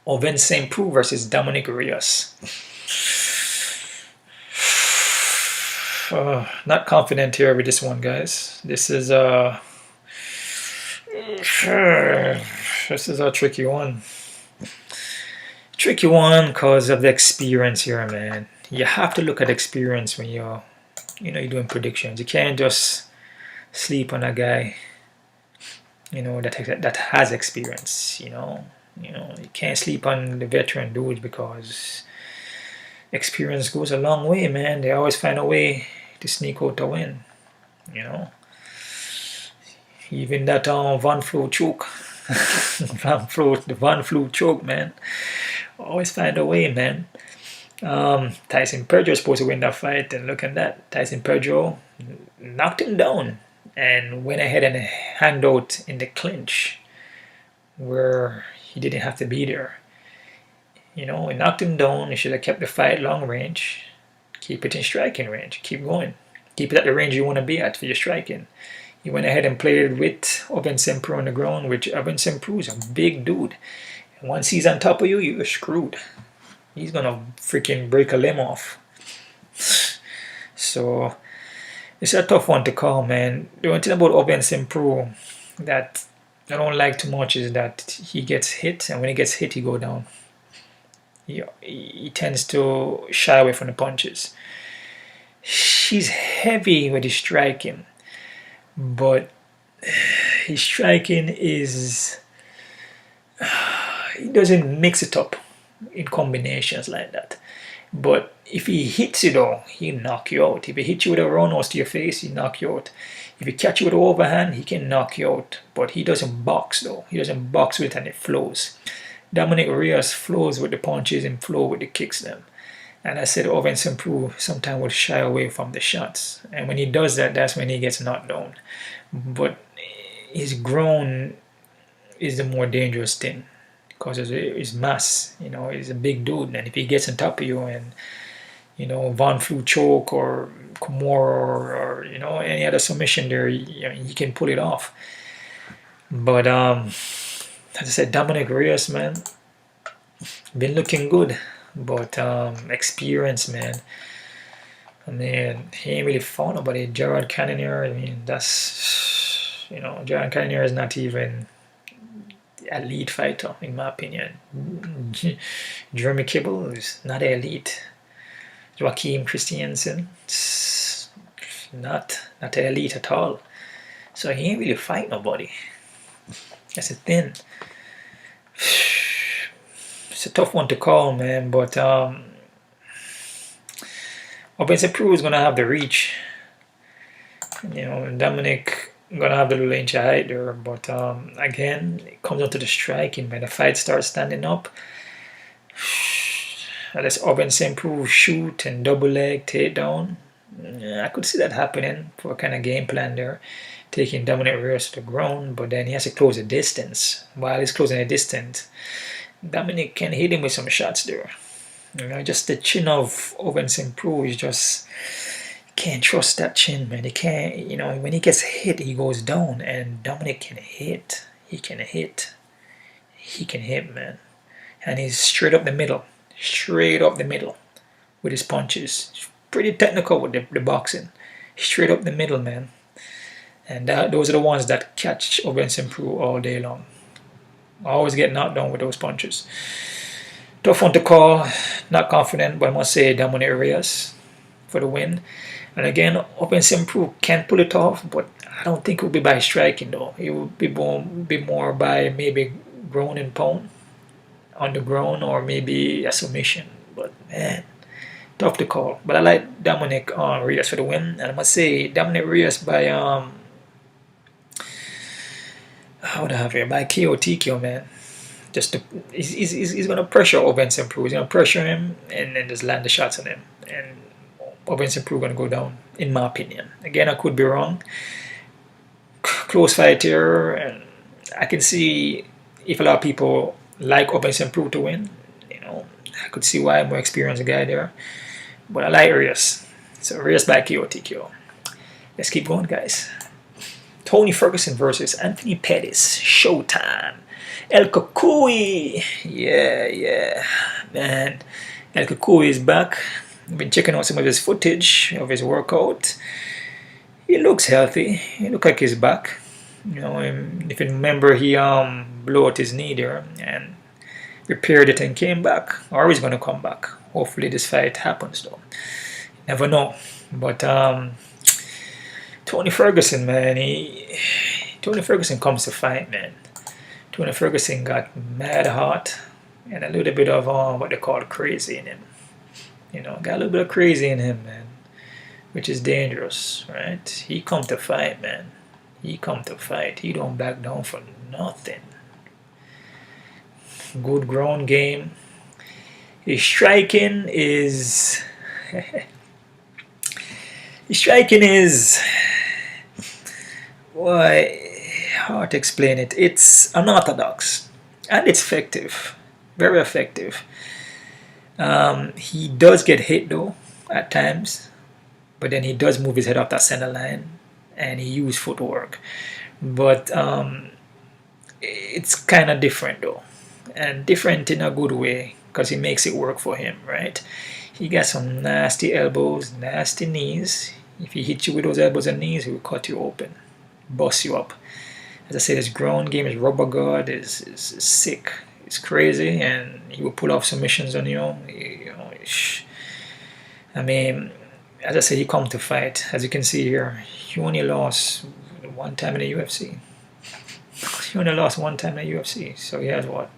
Ovince St. Preux versus Dominic Reyes. Not confident here with this one, guys. This is a tricky one. Tricky one because of the experience here, man. You have to look at experience when you're doing predictions. You can't just sleep on a guy, that has experience. You can't sleep on the veteran dudes because experience goes a long way, man. They always find a way to sneak out the win. Even that Van Flo choke, Van Flo choke, man. Always find a way, man. Tyson Pedro is supposed to win that fight, and look at that. Tyson Pedro knocked him down and went ahead and hand out in the clinch where he didn't have to be there. He knocked him down. He should have kept the fight long range. Keep it in striking range. Keep going. Keep it at the range you want to be at for your striking. He went ahead and played with Ovince St. Preux on the ground, which Ovince St. Preux is a big dude. And once he's on top of you, you're screwed. He's going to freaking break a limb off. So, it's a tough one to call, man. The one thing about Ovince St. Preux that I don't like too much is that he gets hit, and when he gets hit, he go down. He tends to shy away from the punches. He's heavy with his striking, but his striking is... he doesn't mix it up in combinations like that. But if he hits you though, he'll knock you out. If he hits you with a roundhouse to your face, he'll knock you out. If he catch you with an overhand, he can knock you out. But he doesn't box though. He doesn't box with it and it flows. Dominic Reyes flows with the punches and flow with the kicks them. And I said Ovince St. Preux sometimes would shy away from the shots. And when he does that, that's when he gets knocked down. But his groin is the more dangerous thing. Because his mass, he's a big dude. And if he gets on top of you and, Van Flu choke or Kimura or any other submission there, he can pull it off. But, as I said, Dominic Reyes, man, been looking good. But experience, man. I mean, he ain't really fought nobody. Gerard Cannonier, I mean, that's... Gerard Cannonier is not even elite fighter, in my opinion. Jeremy Kibble is not elite. Joaquin Christiansen, not elite at all. So he ain't really fight nobody. That's the thing. It's a tough one to call, man, but Ovince St. Preux is going to have the reach. Dominic going to have the little inch of height there, but again, it comes down to the striking. When the fight starts standing up, unless Ovince St. Preux shoot and double leg takedown, I could see that happening for a kind of game plan there, taking Dominic Reyes to the ground, but then he has to close the distance. While he's closing the distance, Dominic can hit him with some shots there. Just the chin of Ovince St. Preux is just... can't trust that chin, man. He can't, when he gets hit, he goes down. And Dominic can hit. He can hit. He can hit, man. And he's straight up the middle. Straight up the middle with his punches. Pretty technical with the boxing. Straight up the middle, man. And those are the ones that catch Ovince St. Preux all day long. Always get knocked down with those punches. Tough one to call. Not confident, but I must say Dominic Reyes for the win. And again, Ovince St. Preux can pull it off, but I don't think it will be by striking though. It will be more by maybe ground and pound on the ground, or maybe a submission. But man, tough to call. But I like Dominic Reyes for the win. And I must say Dominic Reyes by how would I have here? By KOTQ, man. He's gonna pressure Ovince St. Preux. He's gonna pressure him and then just land the shots on him. And Ovince St. Preux gonna go down, in my opinion. Again, I could be wrong. Close fight here, and I can see if a lot of people like Robinson Prue to win, you know, I could see why I'm more experienced guy there. But I like Reyes. So Reyes by KO. Let's keep going, guys. Tony Ferguson versus Anthony Pettis. Showtime. El Kukui. Yeah, man. El Kukui is back. I've been checking out some of his footage of his workout. He looks healthy. He looks like he's back. You know, if you remember, he blew out his knee there and repaired it and came back. Or he's gonna come back. Hopefully, this fight happens though. Never know. But Tony Ferguson, man, Tony Ferguson comes to fight, man. Tony Ferguson got mad hot and a little bit of what they call crazy in him. You know, got a little bit of crazy in him, man, which is dangerous, right? He come to fight, man. He come to fight. He don't back down for nothing. Good ground game. His striking is why, hard to explain it. It's unorthodox and it's effective, very effective. He does get hit though at times, but then he does move his head off that center line and he uses footwork. But it's kind of different though, and different in a good way because he makes it work for him, right? He got some nasty elbows, nasty knees. If he hits you with those elbows and knees, he will cut you open, bust you up. As I said, his ground game, his rubber guard is sick. It's crazy, and he will pull off submissions on you. I mean, as I said, he come to fight. As you can see here, he only lost one time in the UFC. He only lost one time in the UFC. So he has what?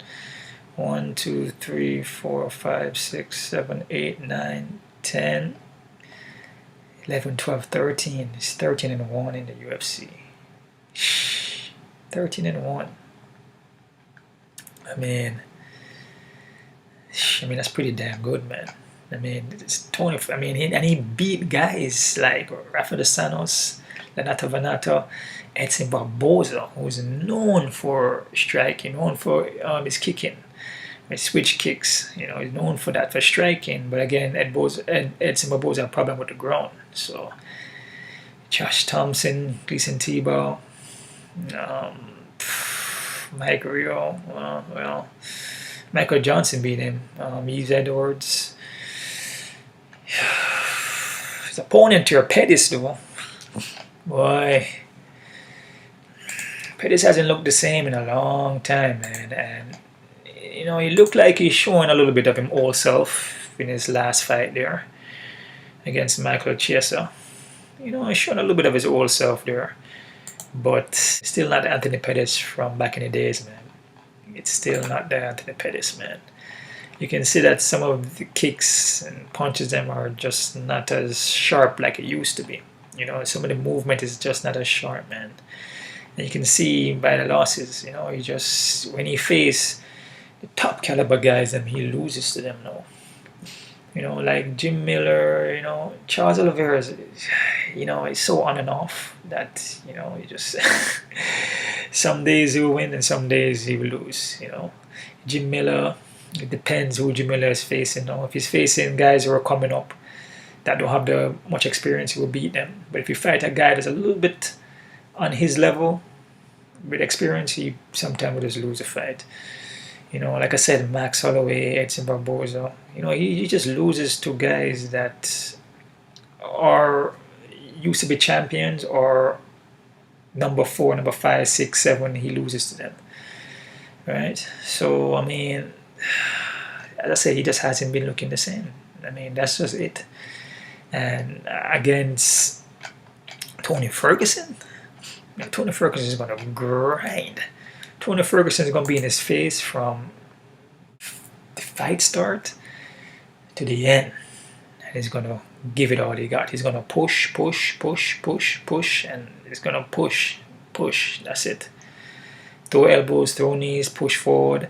1, 2, 3, 4, 5, 6, 7, 8, 9, 10, 11, 12, 13. He's 13-1 in the UFC. 13-1. I mean, that's pretty damn good, man. I mean, it's Tony. I mean, he beat guys like Rafa dos Anjos, Renato Vanato, Edson Barboza, who's known for striking, known for his kicking, his switch kicks. You know, he's known for that, for striking. But again, Edson Barboza had a problem with the ground. So, Josh Thompson, Gleason Tebow, Mike Rio, well, Michael Johnson beat him. Yves Edwards. His opponent here, Pettis, though. Boy, Pettis hasn't looked the same in a long time, man. And, you know, he looked like he's showing a little bit of his old self in his last fight there against Michael Chiesa. You know, he's showing a little bit of his old self there. But still not Anthony Pettis from back in the days, man. It's still not the Anthony Pettis, man. You can see that some of the kicks and punches them are just not as sharp like it used to be. You know, some of the movement is just not as sharp, man. And you can see by the losses, you know, when he face the top caliber guys, and he loses to them now. You know, like Jim Miller, you know, Charles Oliveira, you know, it's so on and off that, you know, you just some days he will win and some days he will lose, you know. Jim Miller, it depends who Jim Miller is facing. You know, if he's facing guys who are coming up that don't have the much experience, he will beat them. But if you fight a guy that's a little bit on his level with experience, he sometimes will just lose a fight. You know, like I said, Max Holloway, Edson Barboza, you know, he just loses to guys that are used to be champions or number 4, number 5, 6, 7, he loses to them. Right? So, I mean, as I said, he just hasn't been looking the same. I mean, that's just it. And against Tony Ferguson, Tony Ferguson is going to grind. Tony Ferguson is going to be in his face from the fight start to the end. And he's going to give it all he got. He's going to push, and he's going to push. That's it. Throw elbows, throw knees, push forward.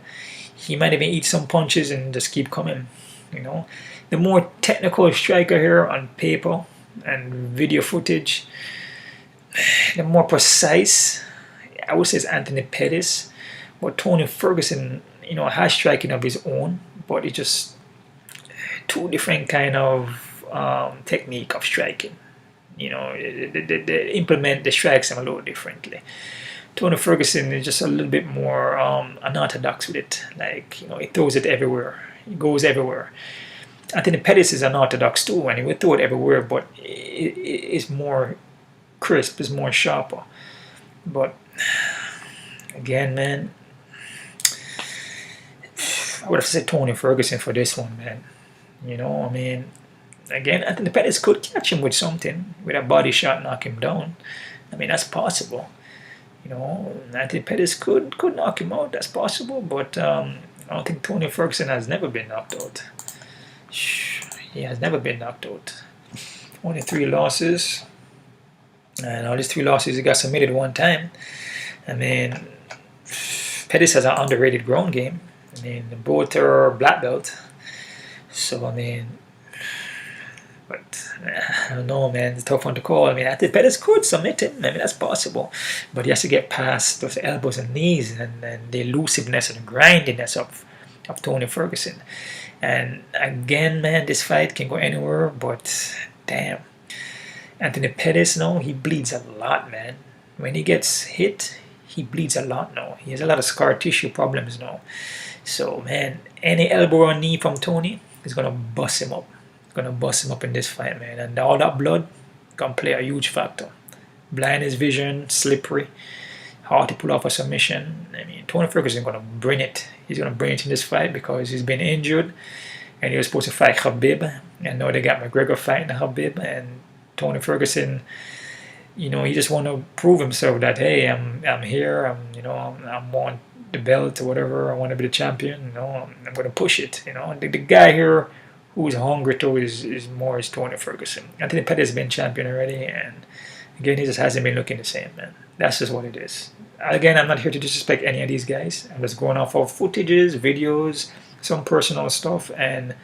He might even eat some punches and just keep coming. You know, the more technical striker here on paper and video footage, the more precise. I would say it's Anthony Pettis, but Tony Ferguson, has striking of his own, but it's just two different kind of technique of striking. They implement the strikes a little differently. Tony Ferguson is just a little bit more unorthodox with it. Like, he throws it everywhere. He goes everywhere. Anthony Pettis is unorthodox too, and he would throw it everywhere, but it's more crisp, it's more sharper. But again, man, I would have said Tony Ferguson for this one, man. Again, Anthony Pettis could catch him with something, with a body shot, knock him down. That's possible. Anthony Pettis could knock him out. That's possible, but I don't think Tony Ferguson has never been knocked out. He has never been knocked out. Only 3 losses, and all these 3 losses he got submitted one time. Pettis has an underrated ground game. Both are black belt. So but I don't know, man. It's a tough one to call. Anthony Pettis could submit him. That's possible, but he has to get past those elbows and knees and the elusiveness and grindiness of Tony Ferguson. And again, man, this fight can go anywhere. But damn, Anthony Pettis, he bleeds a lot, man. When he gets hit, he bleeds a lot now. He has a lot of scar tissue problems now. So, man, any elbow or knee from Tony is gonna bust him up. Gonna bust him up in this fight, man. And all that blood gonna play a huge factor. Blind his vision, slippery, hard to pull off a submission. Tony Ferguson gonna bring it. He's gonna bring it in this fight because he's been injured, and he was supposed to fight Khabib, and now they got McGregor fighting Khabib, and Tony Ferguson, he just want to prove himself that, hey, I'm here. I'm on the belt or whatever. I want to be the champion. I'm gonna push it. The guy here who's hungry to is Tony Ferguson. Anthony Pettis has been champion already, and again, he just hasn't been looking the same, man. That's just what it is. Again, I'm not here to disrespect any of these guys. I'm just going off of footages, videos, some personal stuff, and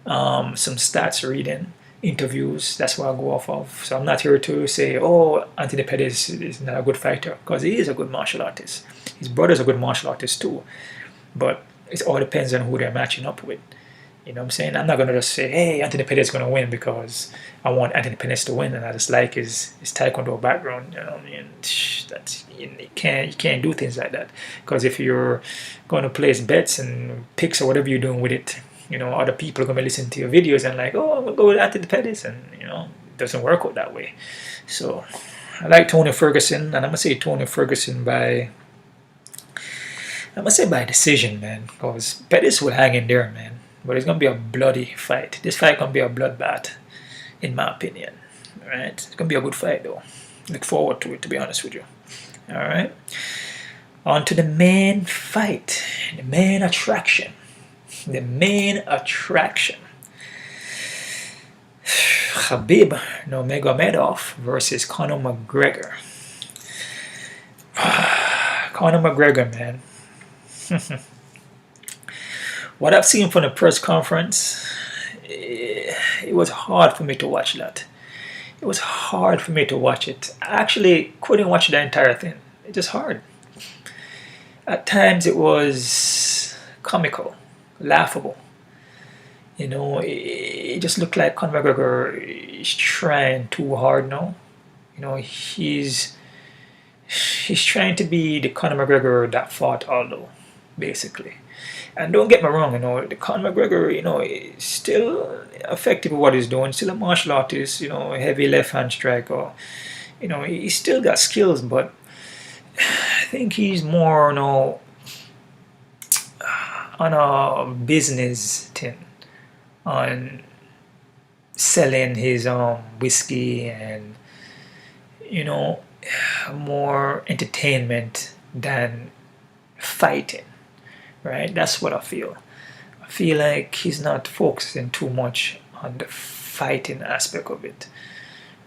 some stats reading, interviews. That's what I go off of. So I'm not here to say, oh, Anthony Pettis is not a good fighter, because he is a good martial artist. His brother's a good martial artist too. But it all depends on who they're matching up with. You know what I'm saying? I'm not going to just say, hey, Anthony Pettis is going to win because I want Anthony Pettis to win and I just like his taekwondo background. You can't do things like that. Because if you're going to place bets and picks or whatever you're doing with it, other people are going to listen to your videos and like, oh, I'm going to go with Anthony Pettis. And, it doesn't work out that way. So I like Tony Ferguson, and I'm going to say Tony Ferguson by decision, man. Because Pettis will hang in there, man. But it's going to be a bloody fight. This fight going to be a bloodbath, in my opinion. Alright? It's going to be a good fight, though. Look forward to it, to be honest with you. Alright? On to the main fight. The main attraction. The main attraction. Khabib Nurmagomedov versus Conor McGregor. Conor McGregor, man. What I've seen from the press conference, it was hard for me to watch that. It was hard for me to watch it. I actually couldn't watch the entire thing. It's just hard. At times it was comical, laughable. It just looked like Conor McGregor is trying too hard now. He's trying to be the Conor McGregor that fought Aldo, basically. And don't get me wrong, the Conor McGregor, is still effective at what he's doing. Still a martial artist, heavy left-hand striker. He's still got skills, but I think he's more, on a business thing, on selling his whiskey and, more entertainment than fighting. Right? That's what I feel. I feel like he's not focusing too much on the fighting aspect of it.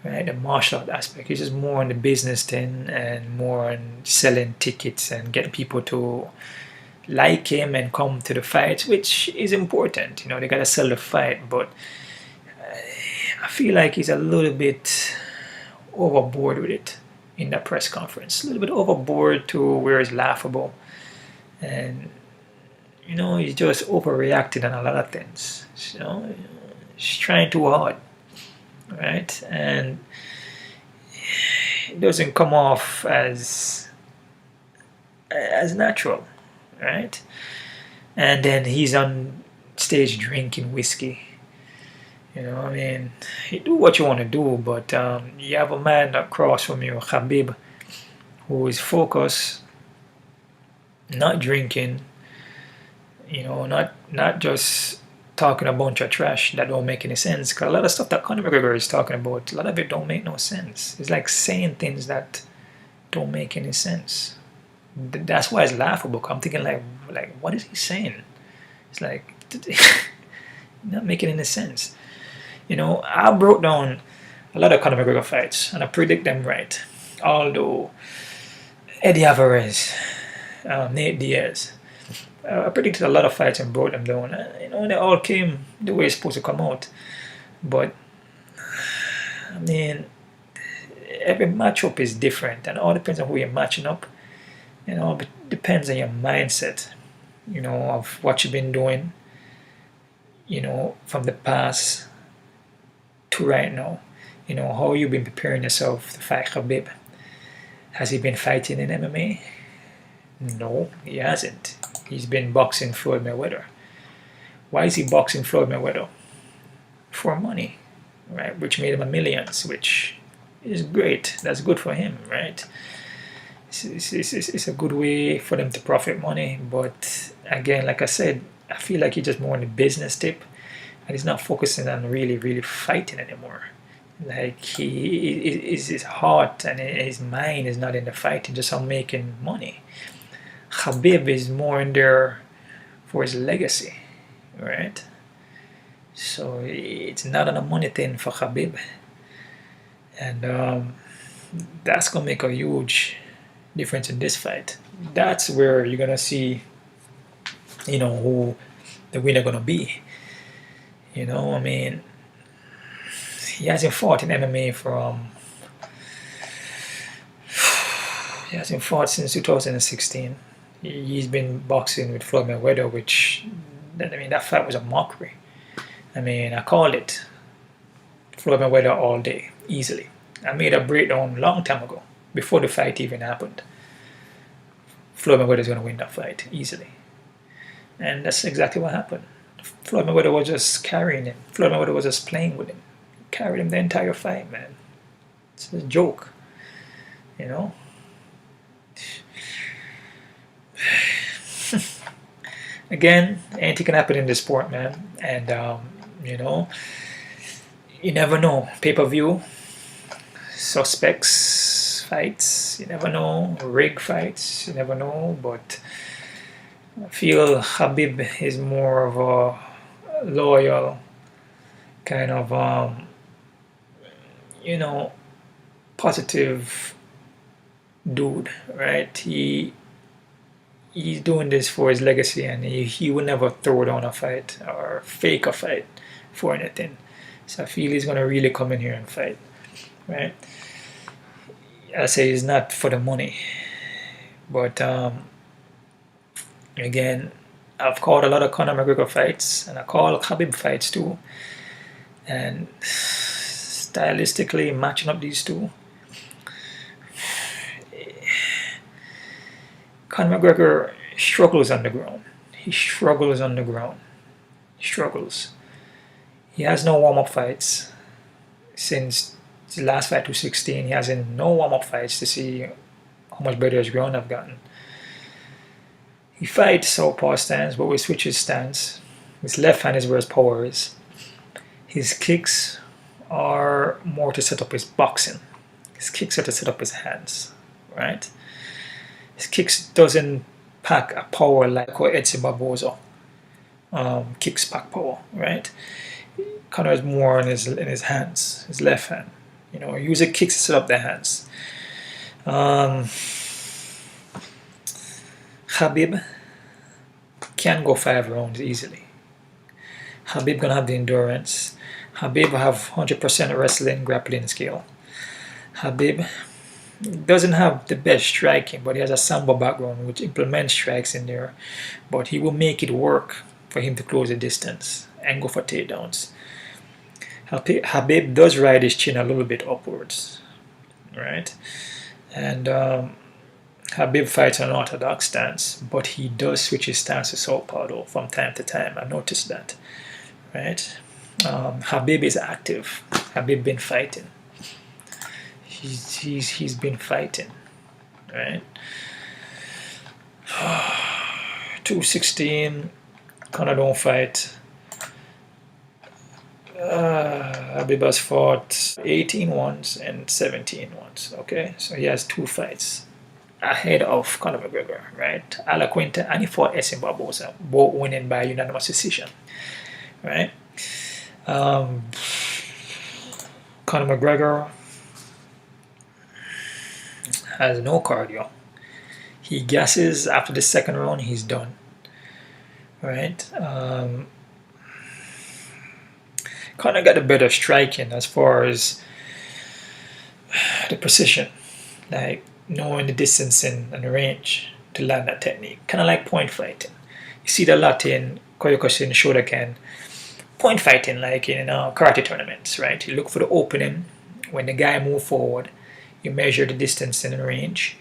Right? The martial art aspect. He's just more on the business thing and more on selling tickets and getting people to like him and come to the fights, which is important. They gotta sell the fight, but I feel like he's a little bit overboard with it. in that press conference. A little bit overboard to where it's laughable. And, he's just overreacted on a lot of things. He's trying too hard, right? And it doesn't come off as natural, right? And then he's on stage drinking whiskey. You do what you want to do, but you have a man across from you, Khabib, who is focused, not drinking, not just talking a bunch of trash that don't make any sense. Because a lot of stuff that Conor McGregor is talking about, a lot of it don't make no sense. It's like saying things that don't make any sense. That's why it's laughable. I'm thinking like what is he saying? It's like not making any sense. I broke down a lot of Conor McGregor fights and I predict them right. Although Eddie Alvarez, Nate Diaz, I predicted a lot of fights and broke them down. They all came the way it's supposed to come out. But every matchup is different, and it all depends on who you're matching up. It depends on your mindset, of what you've been doing, from the past to right now. How you've been preparing yourself to fight Khabib. Has he been fighting in MMA? No, he hasn't. He's been boxing Floyd Mayweather. Why is he boxing Floyd Mayweather? For money, right? Which made him millions, which is great. That's good for him, right? It's a good way for them to profit money. But again, like I said, I feel like he's just more on the business tip, and he's not focusing on really fighting anymore. Like his heart and his mind is not in the fighting, just on making money. Khabib is more in there for his legacy, right? So it's not on a money thing for Khabib, and that's gonna make a huge difference in this fight. That's where you're gonna see, who the winner gonna be. He hasn't fought in MMA he hasn't fought since 2016. He's been boxing with Floyd Mayweather, which, that fight was a mockery. I called it. Floyd Mayweather all day, easily. I made a breakdown a long time ago, before the fight even happened. Floyd Mayweather is going to win that fight, easily. And that's exactly what happened. Floyd Mayweather was just carrying him. Floyd Mayweather was just playing with him. He carried him the entire fight, man. It's a joke, Again, anything can happen in this sport, man. And, you never know. Pay-per-view, suspects fights, you never know. Rig fights, you never know. But I feel Khabib is more of a loyal kind of, positive dude, right? He's doing this for his legacy, and he would never throw down a fight or fake a fight for anything. So I feel he's going to really come in here and fight, right? I say it's not for the money, but again, I've called a lot of Conor McGregor fights, and I call Khabib fights too, and stylistically matching up these two, Conor McGregor struggles on the ground. He struggles on the ground. Struggles. He has no warm-up fights. Since the last fight, 216, he has no warm-up fights to see how much better his ground have gotten. He fights southpaw stance, but we switch his stance. His left hand is where his power is. His kicks are more to set up his boxing. His kicks are to set up his hands, right? His kicks doesn't pack a power like what Edson Barboza kicks pack power, right? Conor is more in his hands, his left hand. He uses kicks to set up the hands. Khabib can go 5 rounds easily. Khabib gonna have the endurance. Khabib have 100% wrestling, grappling skill. Khabib doesn't have the best striking, but he has a sambo background which implements strikes in there. But he will make it work for him to close the distance and go for takedowns. Khabib does ride his chin a little bit upwards, right? And Khabib fights an orthodox stance, but he does switch his stance to southpaw though from time to time. I noticed that, right? Khabib is active. Khabib been fighting. He's been fighting, right? 216. Conor don't fight. Khabib has fought 18 once and 17 once. Okay, so he has 2 fights ahead of Conor McGregor, right? Al Quinta, and he fought Edson Barboza, both winning by unanimous decision, right? Conor McGregor has no cardio. He gasses after the second round, he's done, right? Conor got a better striking as far as the precision, like knowing the distance and the range to land that technique. Kind of like point fighting. You see that a lot in Kyokushin, Shotokan. Point fighting, like in karate tournaments, right? You look for the opening. When the guy moves forward, you measure the distance and the range.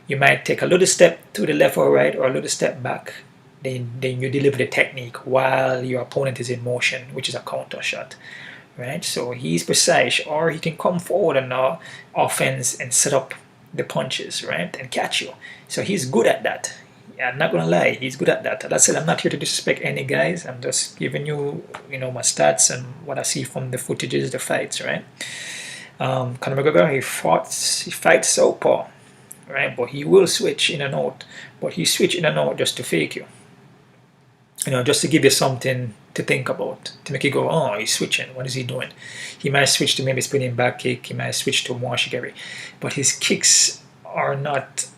You might take a little step to the left or right, or a little step back. Then you deliver the technique while your opponent is in motion, which is a counter shot, right? So he's precise, or he can come forward on the offense and set up the punches, right, and catch you. So he's good at that. I'm not gonna lie, he's good at that. That's it. I'm not here to disrespect any guys. I'm just giving you, my stats and what I see from the footages, the fights, right? Conor McGregor, he fights southpaw, right? But he will switch in and out. But he switch in and out just to fake you. Just to give you something to think about, to make you go, oh, he's switching. What is he doing? He might switch to maybe spinning back kick. He might switch to Mwashigeri. But his kicks are not.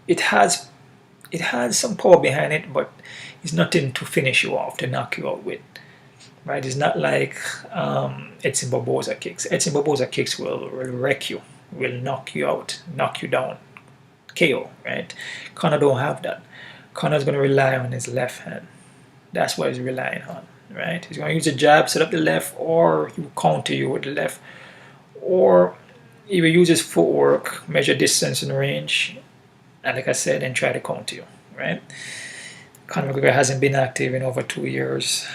It has some power behind it, but it's nothing to finish you off, to knock you out with. Right? It's not like Edson Barboza kicks. Edson Barboza kicks will wreck you, will knock you out, knock you down, KO. Right? Conor don't have that. Conor's going to rely on his left hand. That's what he's relying on, right? He's going to use a jab, set up the left, or he will counter you with the left. Or he will use his footwork, measure distance and range, and like I said, and try to counter you, right? Conor McGregor hasn't been active in over 2 years.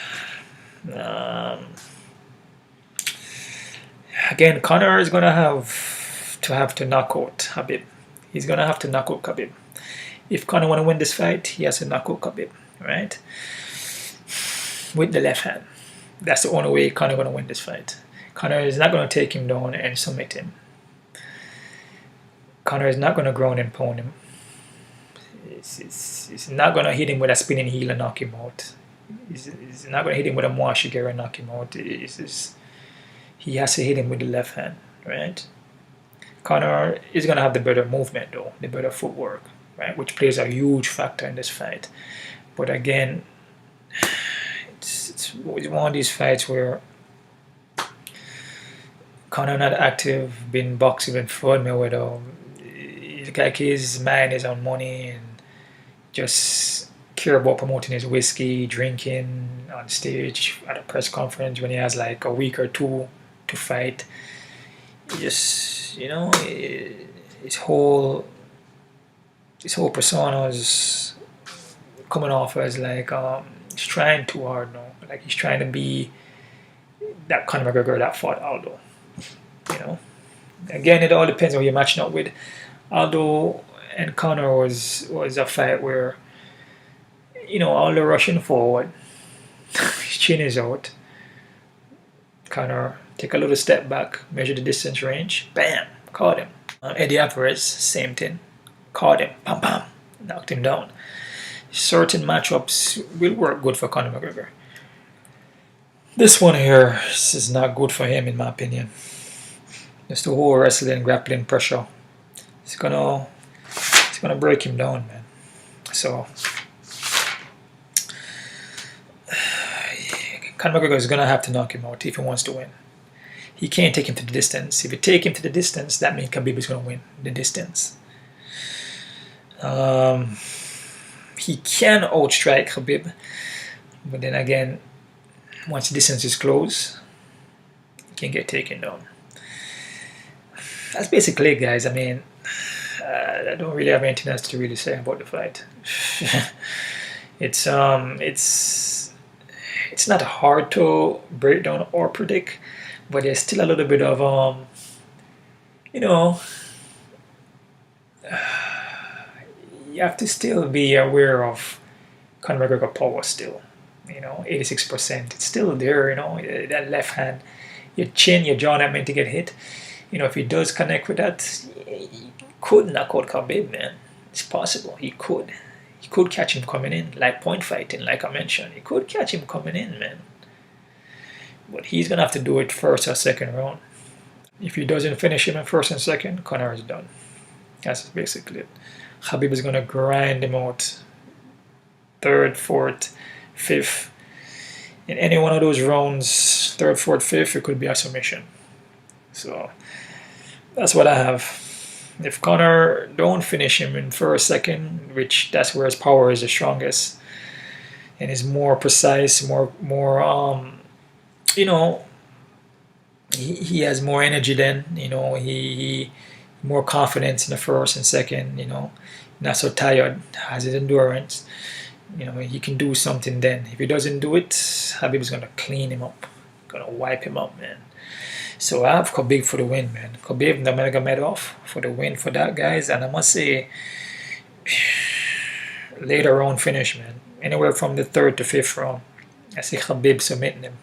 Again, Conor is going to have to knock out Khabib. He's going to have to knock out Khabib. If Conor want to win this fight, he has to knock out Khabib, right? With the left hand. That's the only way Conor going to win this fight. Conor is not going to take him down and submit him. Conor is not going to ground and pound him. He's not going to hit him with a spinning heel and knock him out. He's not going to hit him with a Mwashigeri and knock him out. He has to hit him with the left hand, right? Conor is going to have the better movement though, the better footwork, right? Which plays a huge factor in this fight. But again, it's one of these fights where Conor not active, been boxing with Floyd Mayweather. Like his mind is on money and just care about promoting his whiskey, drinking on stage at a press conference when he has like a week or two to fight. Just his whole persona is coming off as like he's trying too hard now. Like he's trying to be that Conor McGregor that fought Aldo. Again, it all depends on who you're matching up with. Aldo and Conor was a fight where Aldo rushing forward, his chin is out. Conor take a little step back, measure the distance range, bam, caught him. Eddie Alvarez, same thing, caught him, bam bam, knocked him down. Certain matchups will work good for Conor McGregor. This one here is not good for him in my opinion. Just the whole wrestling, grappling pressure. It's gonna break him down, man. So Conor McGregor is gonna have to knock him out if he wants to win. he can't take him to the distance. If you take him to the distance, that means Khabib is going to win the distance. He can outstrike Khabib, but then again, once the distance is close, he can get taken down. That's basically it, guys. I mean, I don't really have anything else to really say about the fight. It's not hard to break down or predict, but there's still a little bit of you know, you have to still be aware of Conor McGregor power still. 86%. It's still there. That left hand, your chin, your jaw not meant to get hit. If he does connect with that, he could knock out Khabib, man. It's possible. He could. He could catch him coming in, like point fighting, like I mentioned. He could catch him coming in, man. But he's gonna have to do it first or second round. If he doesn't finish him in first and second, Conor is done. That's basically it. Khabib is gonna grind him out. Third, fourth, fifth. In any one of those rounds, third, fourth, fifth, it could be a submission. So that's what I have. If Conor don't finish him in first, second, which that's where his power is the strongest, and is more precise, more he has more energy then. He more confidence in the first and second. Not so tired, has his endurance. He can do something then. If he doesn't do it, Khabib is gonna clean him up, gonna wipe him up, man. So I have Khabib for the win, man. Khabib Nurmagomedov for the win for that, guys. And I must say, later round finish, man. Anywhere from the third to fifth round, I see Khabib submitting him.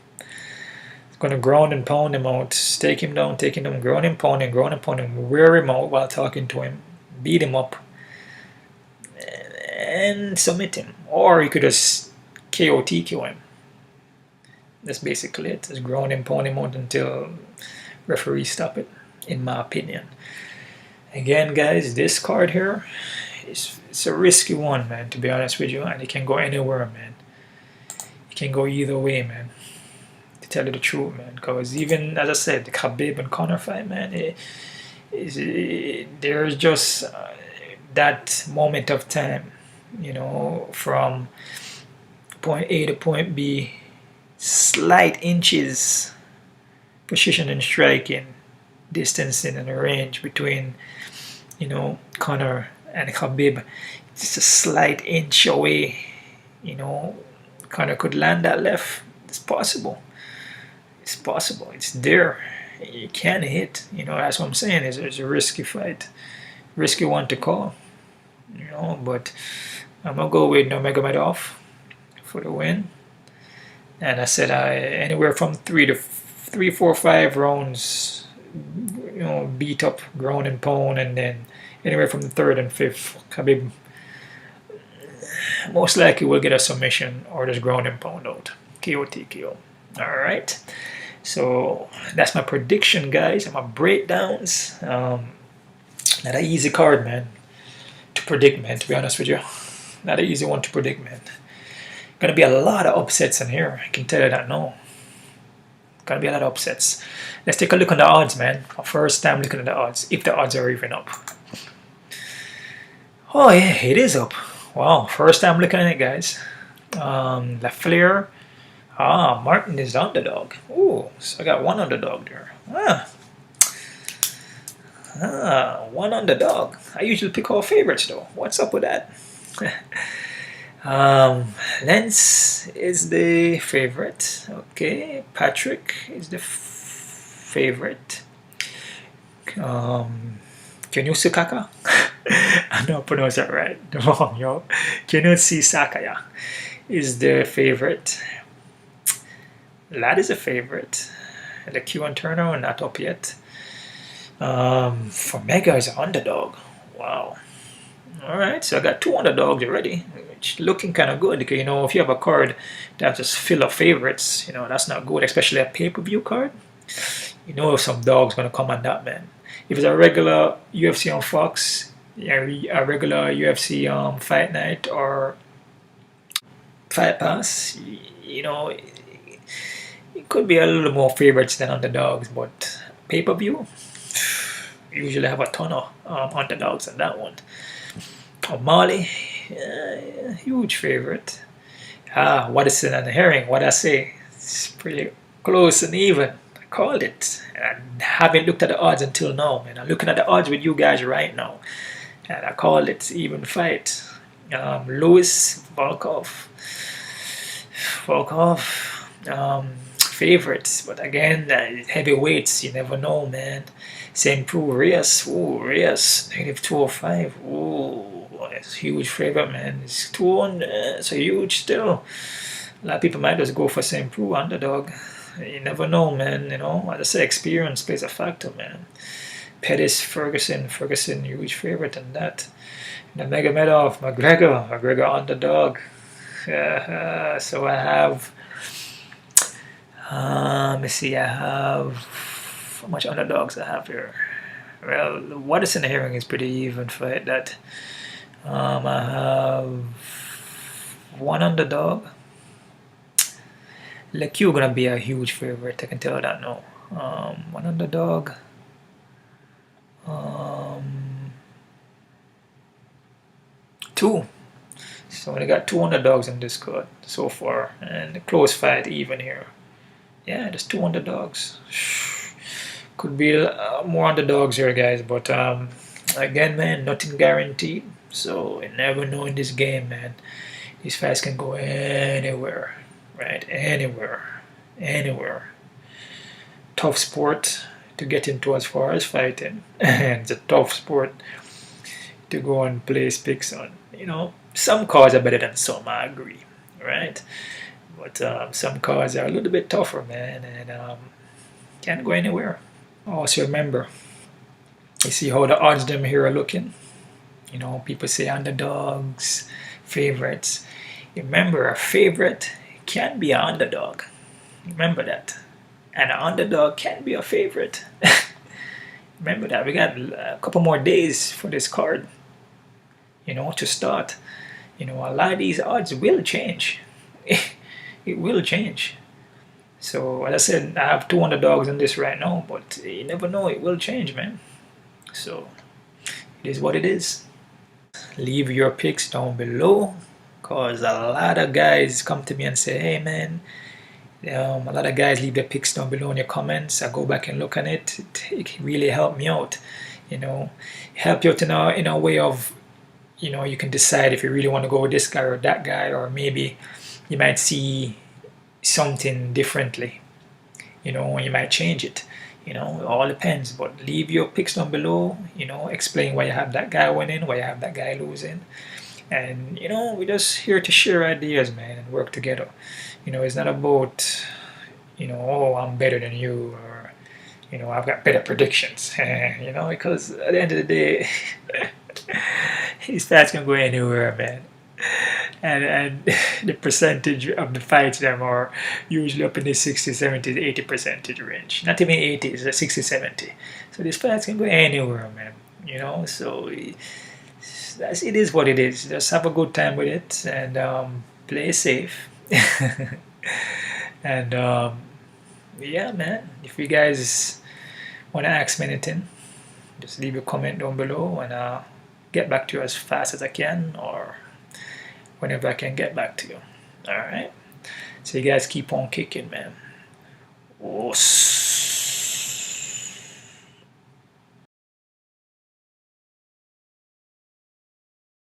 He's going to ground and pound him out, take him down, ground and pound him, wear him out while talking to him, beat him up, and submit him. Or he could just KO TKO him. That's basically it. Just ground and pound him out until referees stop it, in my opinion. Again, guys, this card here, it's a risky one, man, to be honest with you. And it can go anywhere, man. It can go either way, man. To tell you the truth, man. Because even, as I said, the Khabib and Conor fight, man, there's just that moment of time, from point A to point B, slight inches precision in striking, distancing and range between Conor and Khabib. Just a slight inch away. Conor could land that left. It's possible. It's there. You can hit. That's what I'm saying. It's a risky fight, risky one to call. But I'm gonna go with Nurmagomedov for the win. And I said anywhere from 3, 4, 5 rounds, beat up, ground and pound, and then anywhere from the third and fifth, Khabib most likely will get a submission or just ground and pound out, KO TKO. All right, so that's my prediction, guys, and my breakdowns. Not an easy card, man, to predict, man. To be honest with you, not an easy one to predict, man. Gonna be a lot of upsets in here. I can tell you that now. Gonna be a lot of upsets. Let's take a look on the odds, man. First time looking at the odds, if the odds are even up. Oh yeah, it is up. Wow, first time looking at it, guys. Lafleur. Martin is the underdog. Ooh, so I got one underdog there. One underdog. I usually pick all favorites though. What's up with that? Lens is the favorite. Okay, Patrick is the favorite. Kenutsu Kaka? I don't pronounce that right. Wrong, yo. Kenutsu Sakaya is the favorite. Lad is a favorite. The Q and Turner are not up yet. For Mega is an underdog. Wow. Alright, so I got 2 underdogs already, which looking kind of good, because if you have a card that just fill of favorites, that's not good, especially a pay-per-view card. Some dog's gonna come on that, man. If it's a regular UFC on Fox, a regular UFC Fight Night or Fight Pass, it could be a little more favorites than underdogs, but pay-per-view, usually have a ton of underdogs on that one. O'Malley, huge favorite. Watson and Herring, what I say? It's pretty close and even. I called it. And I haven't looked at the odds until now, man. I'm looking at the odds with you guys right now. And I called it even fight. Lewis, Volkov, favorites. But again, heavyweights, you never know, man. Same Prue, Reyes. Ooh, Reyes, negative 205. Ooh, it's a huge favorite, man. It's 2-1, it's a huge still. A lot of people might just go for St. Prue underdog. You never know, man. You know, as I say, experience plays a factor, man. Pettis, Ferguson, huge favorite in that. The Nurmagomedov, McGregor underdog. So I have. Let me see. I have how much underdogs I have here. Well, Watson Herring is pretty even fight. That I have one underdog. LeQ gonna be a huge favorite. I can tell that now. One underdog. Two. So I got two underdogs in this card so far, and a close fight even here. Yeah, there's two underdogs. Could be more underdogs here, guys, but again, man, nothing guaranteed. So you never know in this game, man. These fights can go anywhere, right? Anywhere. Tough sport to get into as far as fighting, and it's a tough sport to go and place picks on. You know, some cards are better than some, I agree, right? But some cards are a little bit tougher, man, and can't go anywhere. Also remember, you see how the odds them here are looking. You know, people say underdogs, favorites. Remember, a favorite can be an underdog. Remember that. And an underdog can be a favorite. Remember that. We got a couple more days for this card, you know, to start. You know, a lot of these odds will change. It will change. So, as I said, I have two underdogs in this right now, but you never know, it will change, man. So, it is what it is. Leave your picks down below, because a lot of guys come to me and say, hey, man, a lot of guys leave their picks down below in your comments. I go back and look at it. It really helped me out, you know, help you out in a way of, you know, you can decide if you really want to go with this guy or that guy, or maybe you might see something differently, you know, and you might change it. You know, it all depends. But leave your picks down below, you know, explain why you have that guy winning, why you have that guy losing. And, you know, we're just here to share ideas, man, and work together. You know, it's not about, you know, oh, I'm better than you, or, you know, I've got better predictions. You know, because at the end of the day, these fights can go anywhere, man. And the percentage of the fights them are usually up in the 60, 70, 80% range. Not even 80, it's 60, 70. So these fights can go anywhere, man. You know, so it is what it is. Just have a good time with it and play safe. And yeah, man, if you guys want to ask me anything, just leave a comment down below and I'll get back to you as fast as I can, or whenever I can get back to you. Alright? So you guys keep on kicking, man. Os.